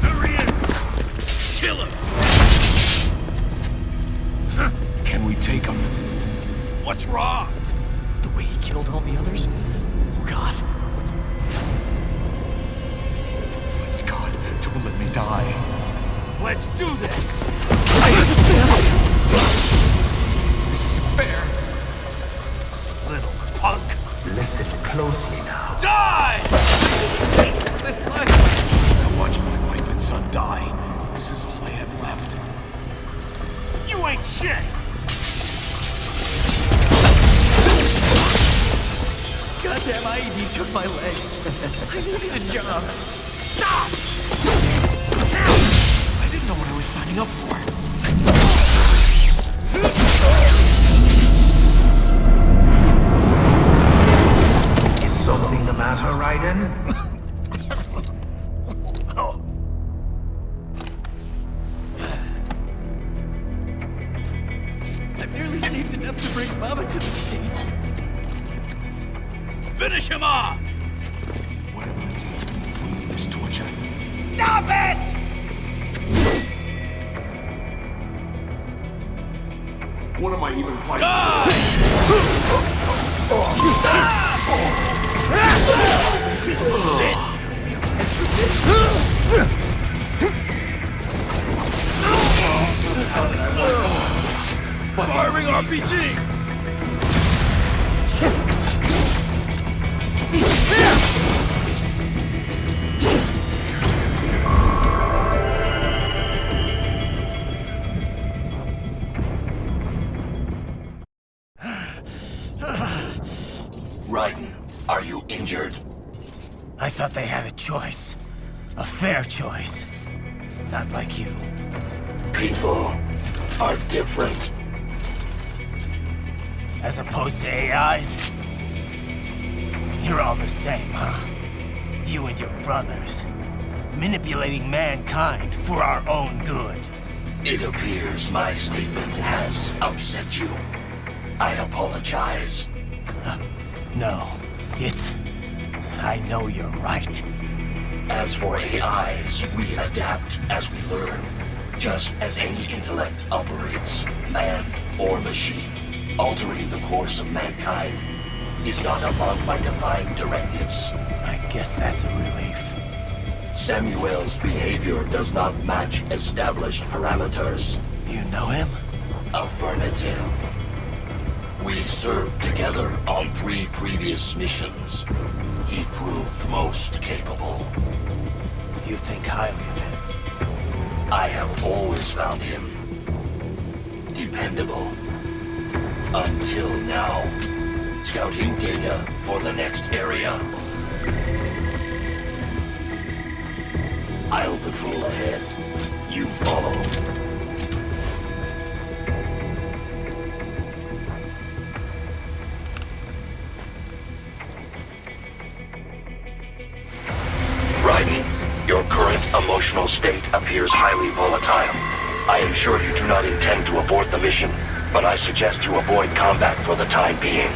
There he is! Kill him! Can we take him? What's wrong? The way he killed all the others? Oh God. Please God, don't let me die. Let's do this! This isn't fair. Little punk! Listen closely now. Die! This life. I watched my wife and son die. This is all I had left. You ain't shit! Goddamn IED took my legs. I needed a job. Stop! I didn't know what I was signing up for. Is something the matter, Raiden? I've nearly saved enough to bring Mama to the States. Finish him off! Whatever it takes to be free of this torture. Stop it! What am I even fighting Die! Piece of shit! Firing RPG! Raiden, are you injured? I thought they had a choice. A fair choice. Not like you. People are different. As opposed to AIs? You're all the same, huh? You and your brothers. Manipulating mankind for our own good. It appears my statement has upset you. I apologize. No, it's... I know you're right. As for AIs, we adapt as we learn. Just as any intellect operates, man or machine. Altering the course of mankind is not among my defined directives. I guess that's a relief. Samuel's behavior does not match established parameters. You know him? Affirmative. We served together on 3 previous missions. He proved most capable. You think highly of him? I have always found him dependable. Until now. Scouting data for the next area. I'll patrol ahead. You follow. Raiden, your current emotional state appears highly volatile. I am sure you do not intend to abort the mission, but I suggest you avoid combat for the time being.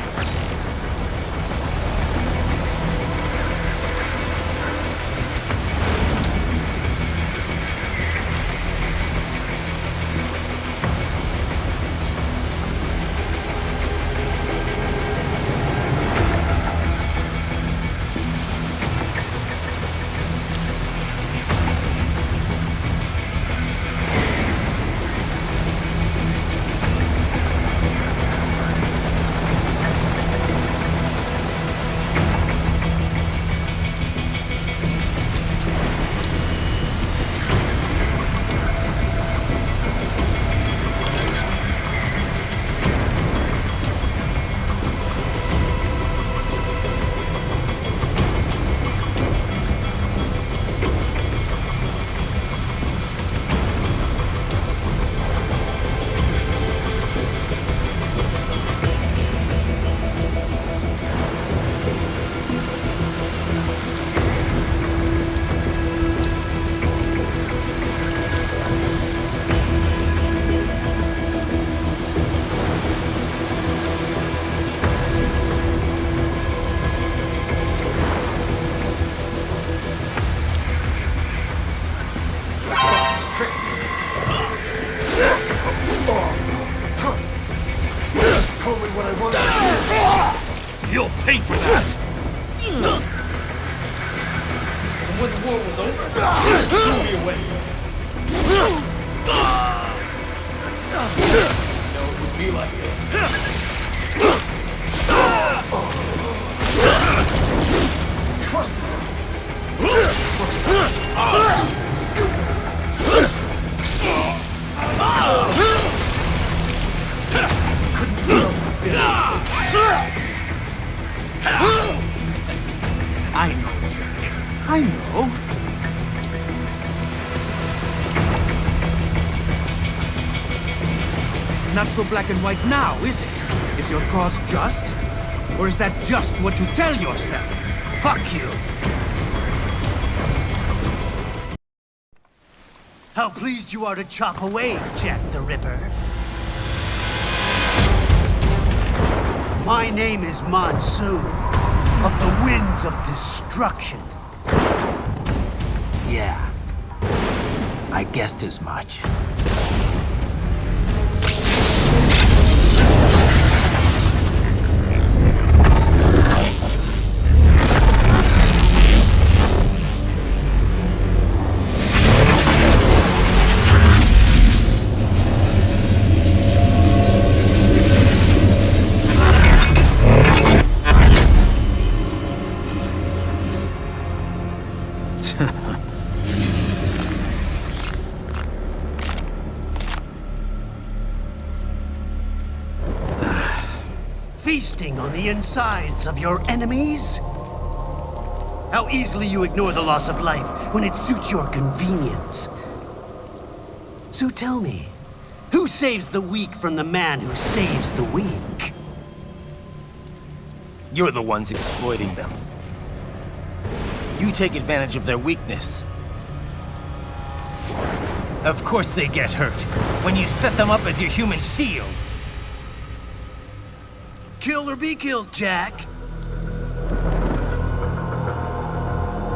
told me what I wanted to hear. You'll pay for that! And when the war was over, you threw me away. You know it would be like this. Trust me. I know, Jack. I know. Not so black and white now, is it? Is your cause just? Or is that just what you tell yourself? Fuck you! How pleased you are to chop away, Jack the Ripper. My name is Monsoon, of the Winds of Destruction. Yeah, I guessed as much. Feasting on the insides of your enemies? How easily you ignore the loss of life when it suits your convenience. So tell me, who saves the weak from the man who saves the weak? You're the ones exploiting them. You take advantage of their weakness. Of course they get hurt when you set them up as your human shield. Kill or be killed, Jack.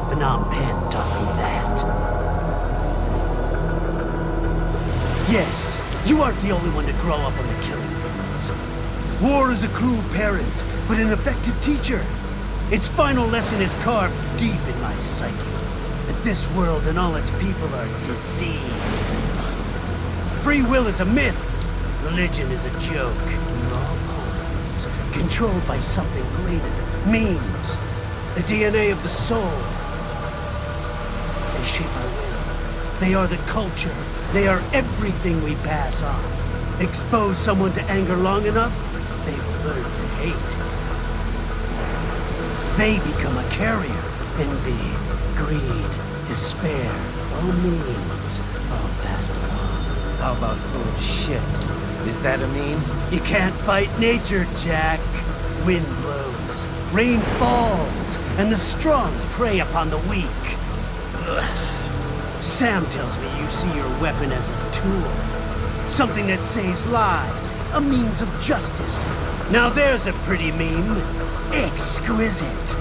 Phnom Penh taught me that. Yes, you aren't the only one to grow up on the killing fields. War is a cruel parent, but an effective teacher. Its final lesson is carved deep in my psyche. That this world and all its people are diseased. Free will is a myth. Religion is a joke. We're all pawns, controlled by something greater. Memes. The DNA of the soul. They shape our will. They are the culture. They are everything we pass on. Expose someone to anger long enough, they've learned to hate. They become a carrier. Envy, greed, despair, all memes, all passed along. How about full of shit? Is that a meme? You can't fight nature, Jack. Wind blows, rain falls, and the strong prey upon the weak. Ugh. Sam tells me you see your weapon as a tool. Something that saves lives, a means of justice. Now there's a pretty meme. Exquisite.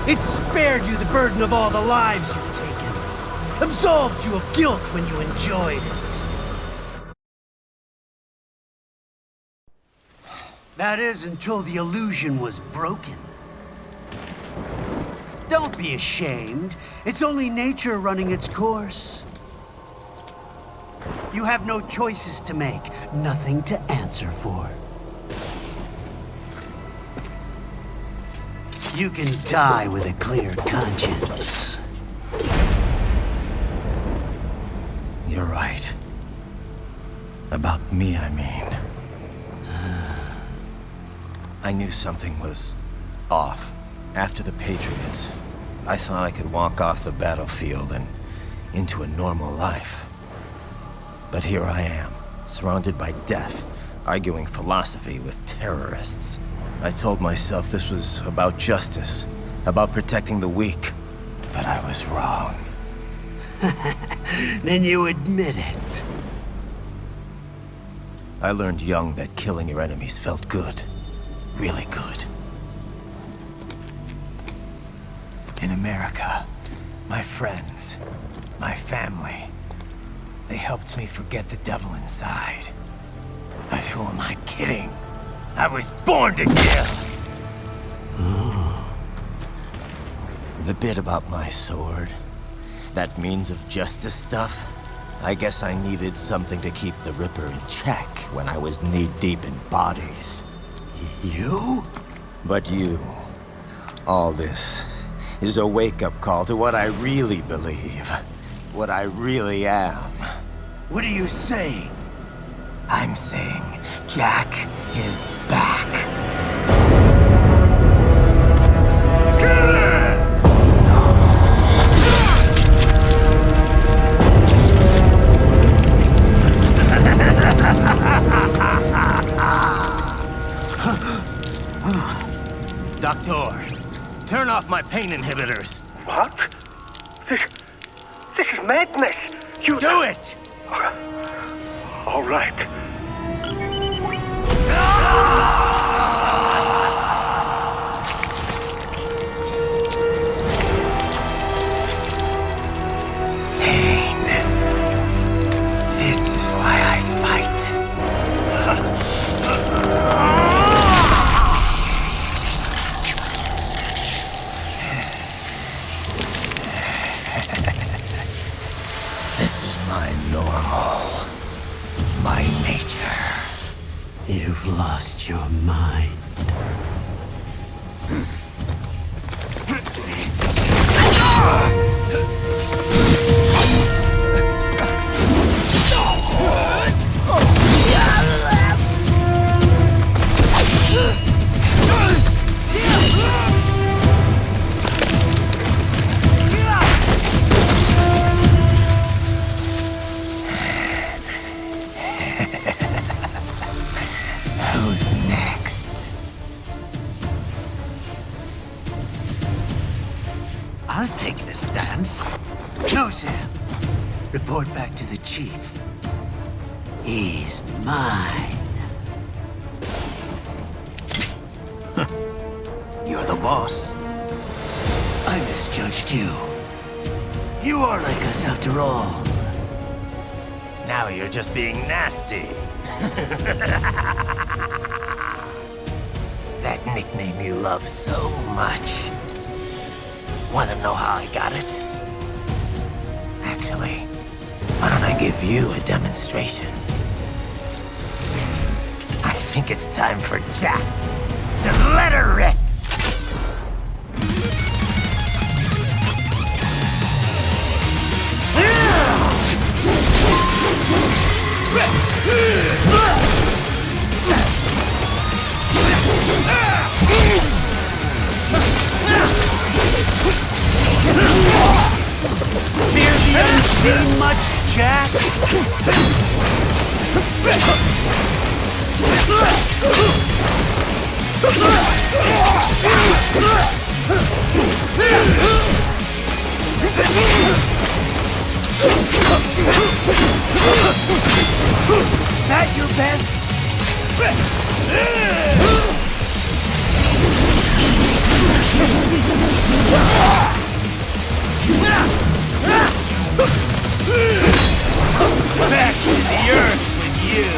It spared you the burden of all the lives you've taken. Absolved you of guilt when you enjoyed it. That is until the illusion was broken. Don't be ashamed. It's only nature running its course. You have no choices to make, nothing to answer for. You can die with a clear conscience. You're right. About me, I mean. I knew something was off. After the Patriots, I thought I could walk off the battlefield and into a normal life. But here I am, surrounded by death, arguing philosophy with terrorists. I told myself this was about justice, about protecting the weak. But I was wrong. Then you admit it. I learned young that killing your enemies felt good. Really good. In America, my friends, my family, they helped me forget the devil inside. But who am I kidding? I was born to kill! The bit about my sword, that means of justice stuff, I guess I needed something to keep the Ripper in check when I was knee-deep in bodies. You? But you, all this, is a wake-up call to what I really believe. What I really am. What are you saying? I'm saying Jack is back. Doctor, turn off my pain inhibitors. What? This is madness. You do it! All right. Pain. This is why I fight. This is my normal. My nature. You've lost your mind. Who's next? I'll take this dance. No, Sam. Report back to the chief. He's mine. You're the boss. I misjudged you. You are like us after all. Now you're just being nasty. That nickname you love so much. Want to know how I got it? Actually, why don't I give you a demonstration? I think it's time for Jack to let her rip. Fear the unseen much, Jack? That your best? Back to the earth with you.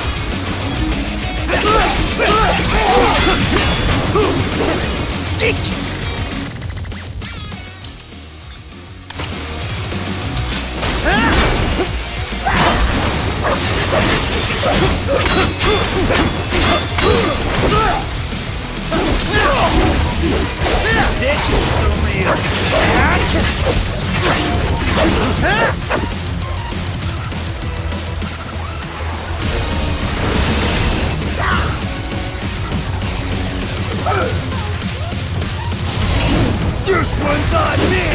This is the real This one's on me!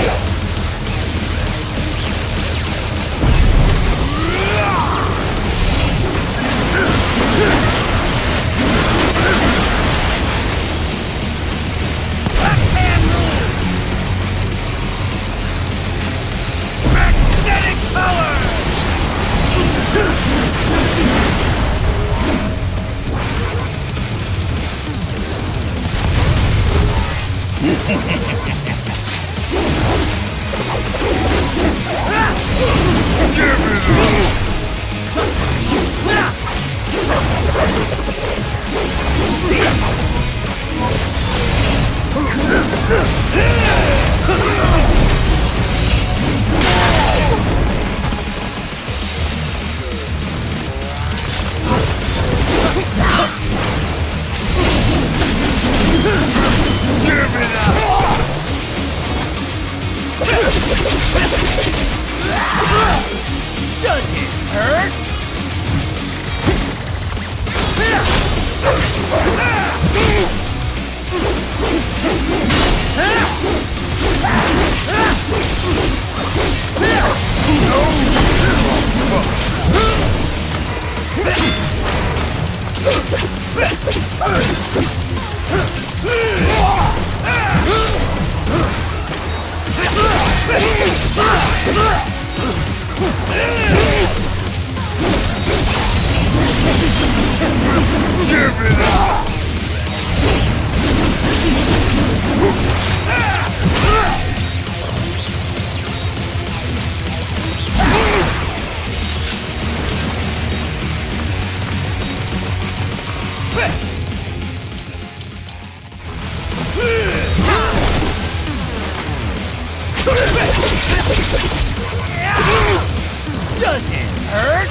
Does it hurt?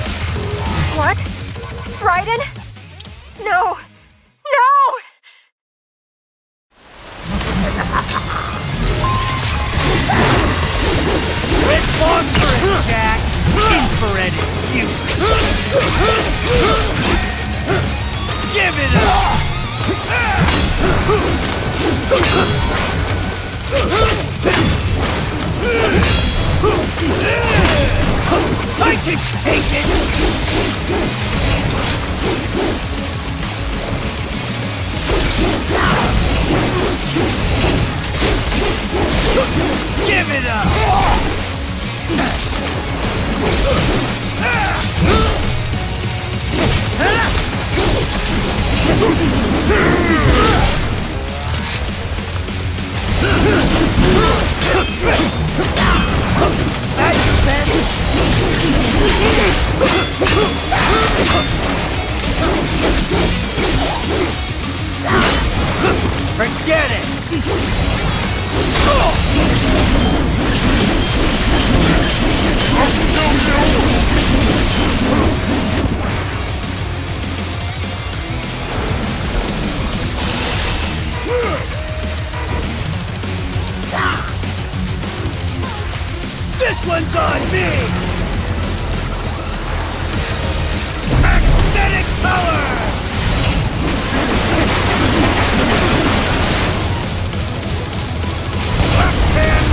What? Raiden? No! No! Quit monstering, Jack! Infrared is useless! Give it up! I can take it! Give it up! At your best! Forget it! This one's on me! Aesthetic power! Left hand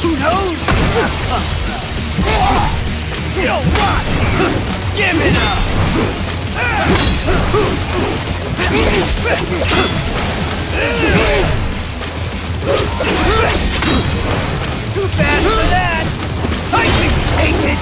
Who knows? You know what? Give it up! Too fast for that! I can take it!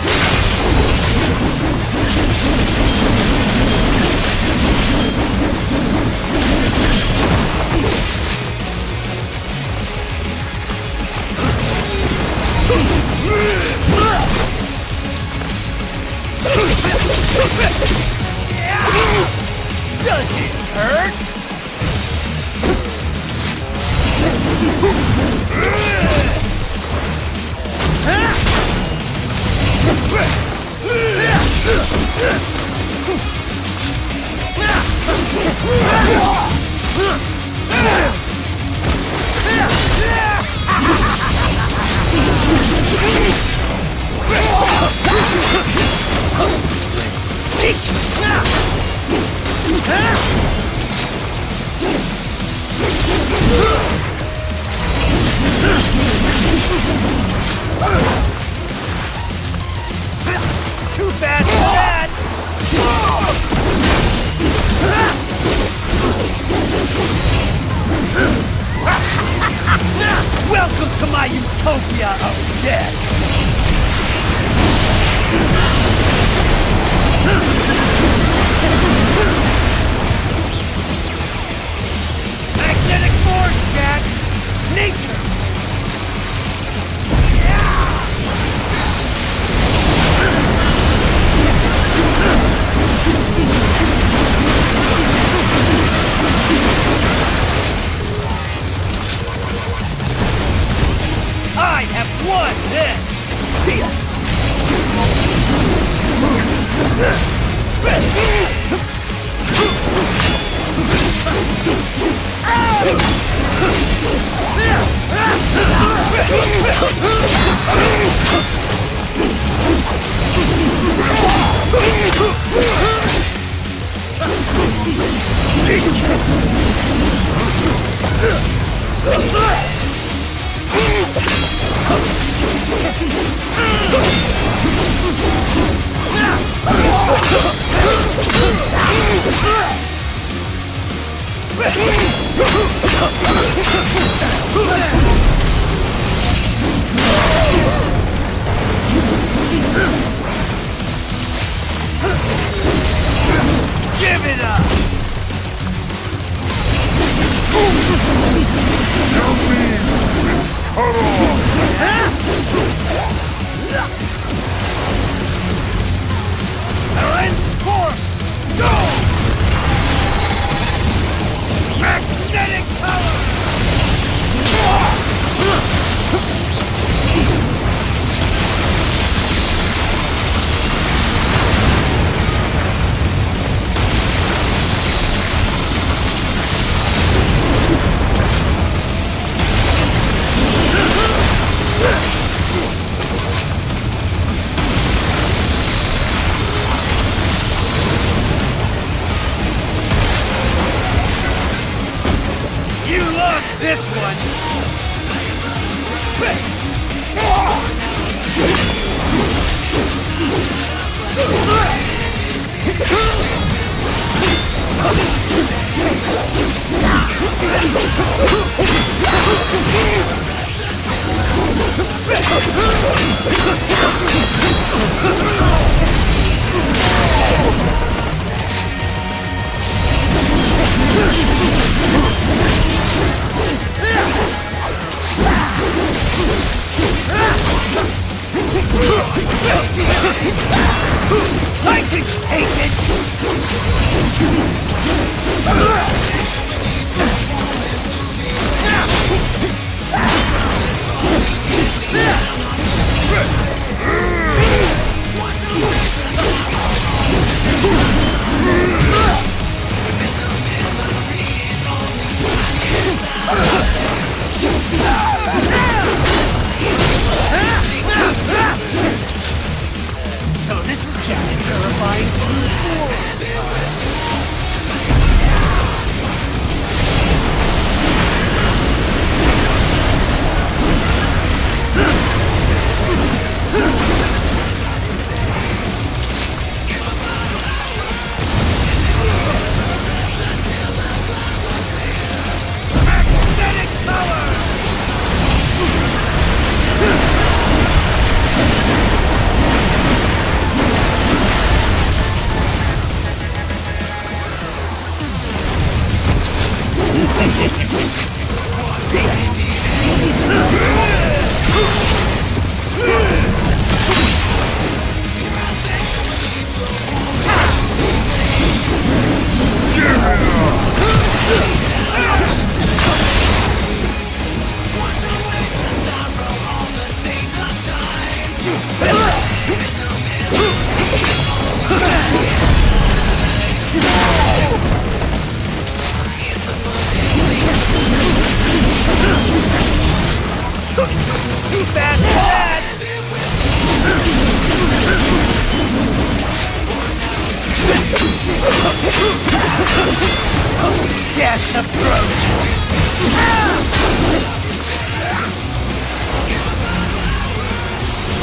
Too fast for that! Welcome to my utopia of death! Magnetic force, Jack! Nature! I have won this! Give it up! Balance force! Go! Magnetic power! You lost this one! I can take it! So this is Jack's terrifying true form. Death approaches!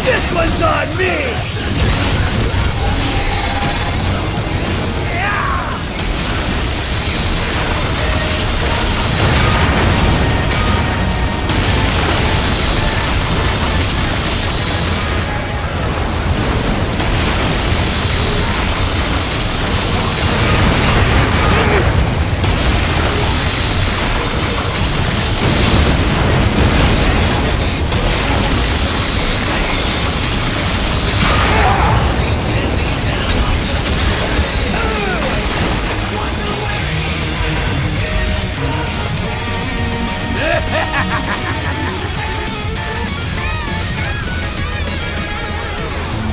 This one's on me!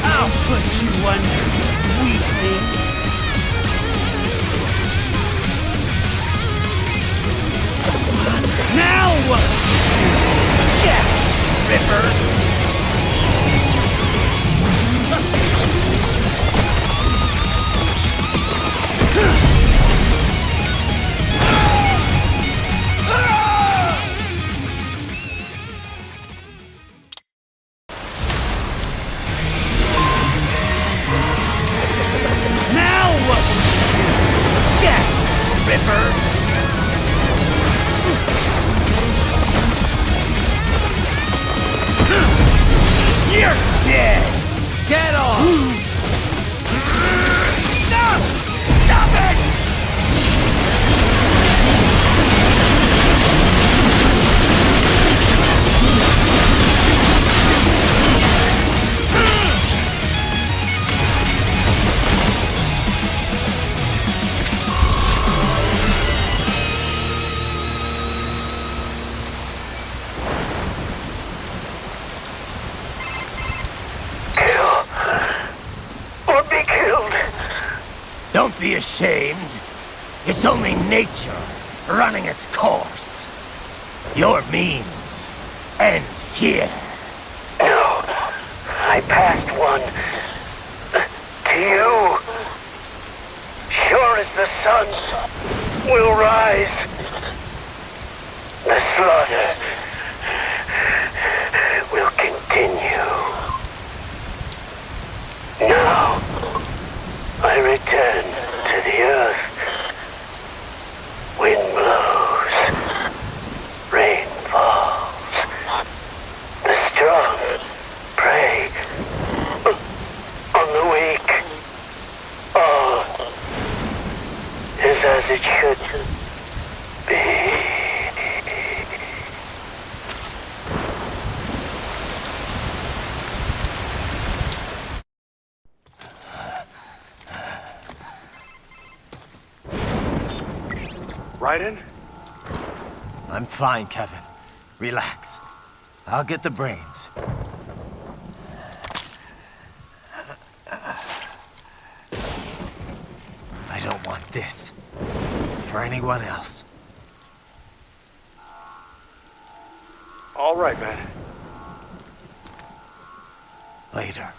I'll put you under, weakling. Now what? Jack Ripper! You're dead! Dead on! Stop! Stop it! Don't be ashamed. It's only nature running its course. Your means end here. No, I passed one to you. Sure as the sun will rise, the slaughter will continue. Now, I return to the earth. Wind blows, rain falls. The strong prey on the weak. All is as it should be. Raiden? I'm fine, Kevin. Relax. I'll get the brains. I don't want this for anyone else. All right, man. Later.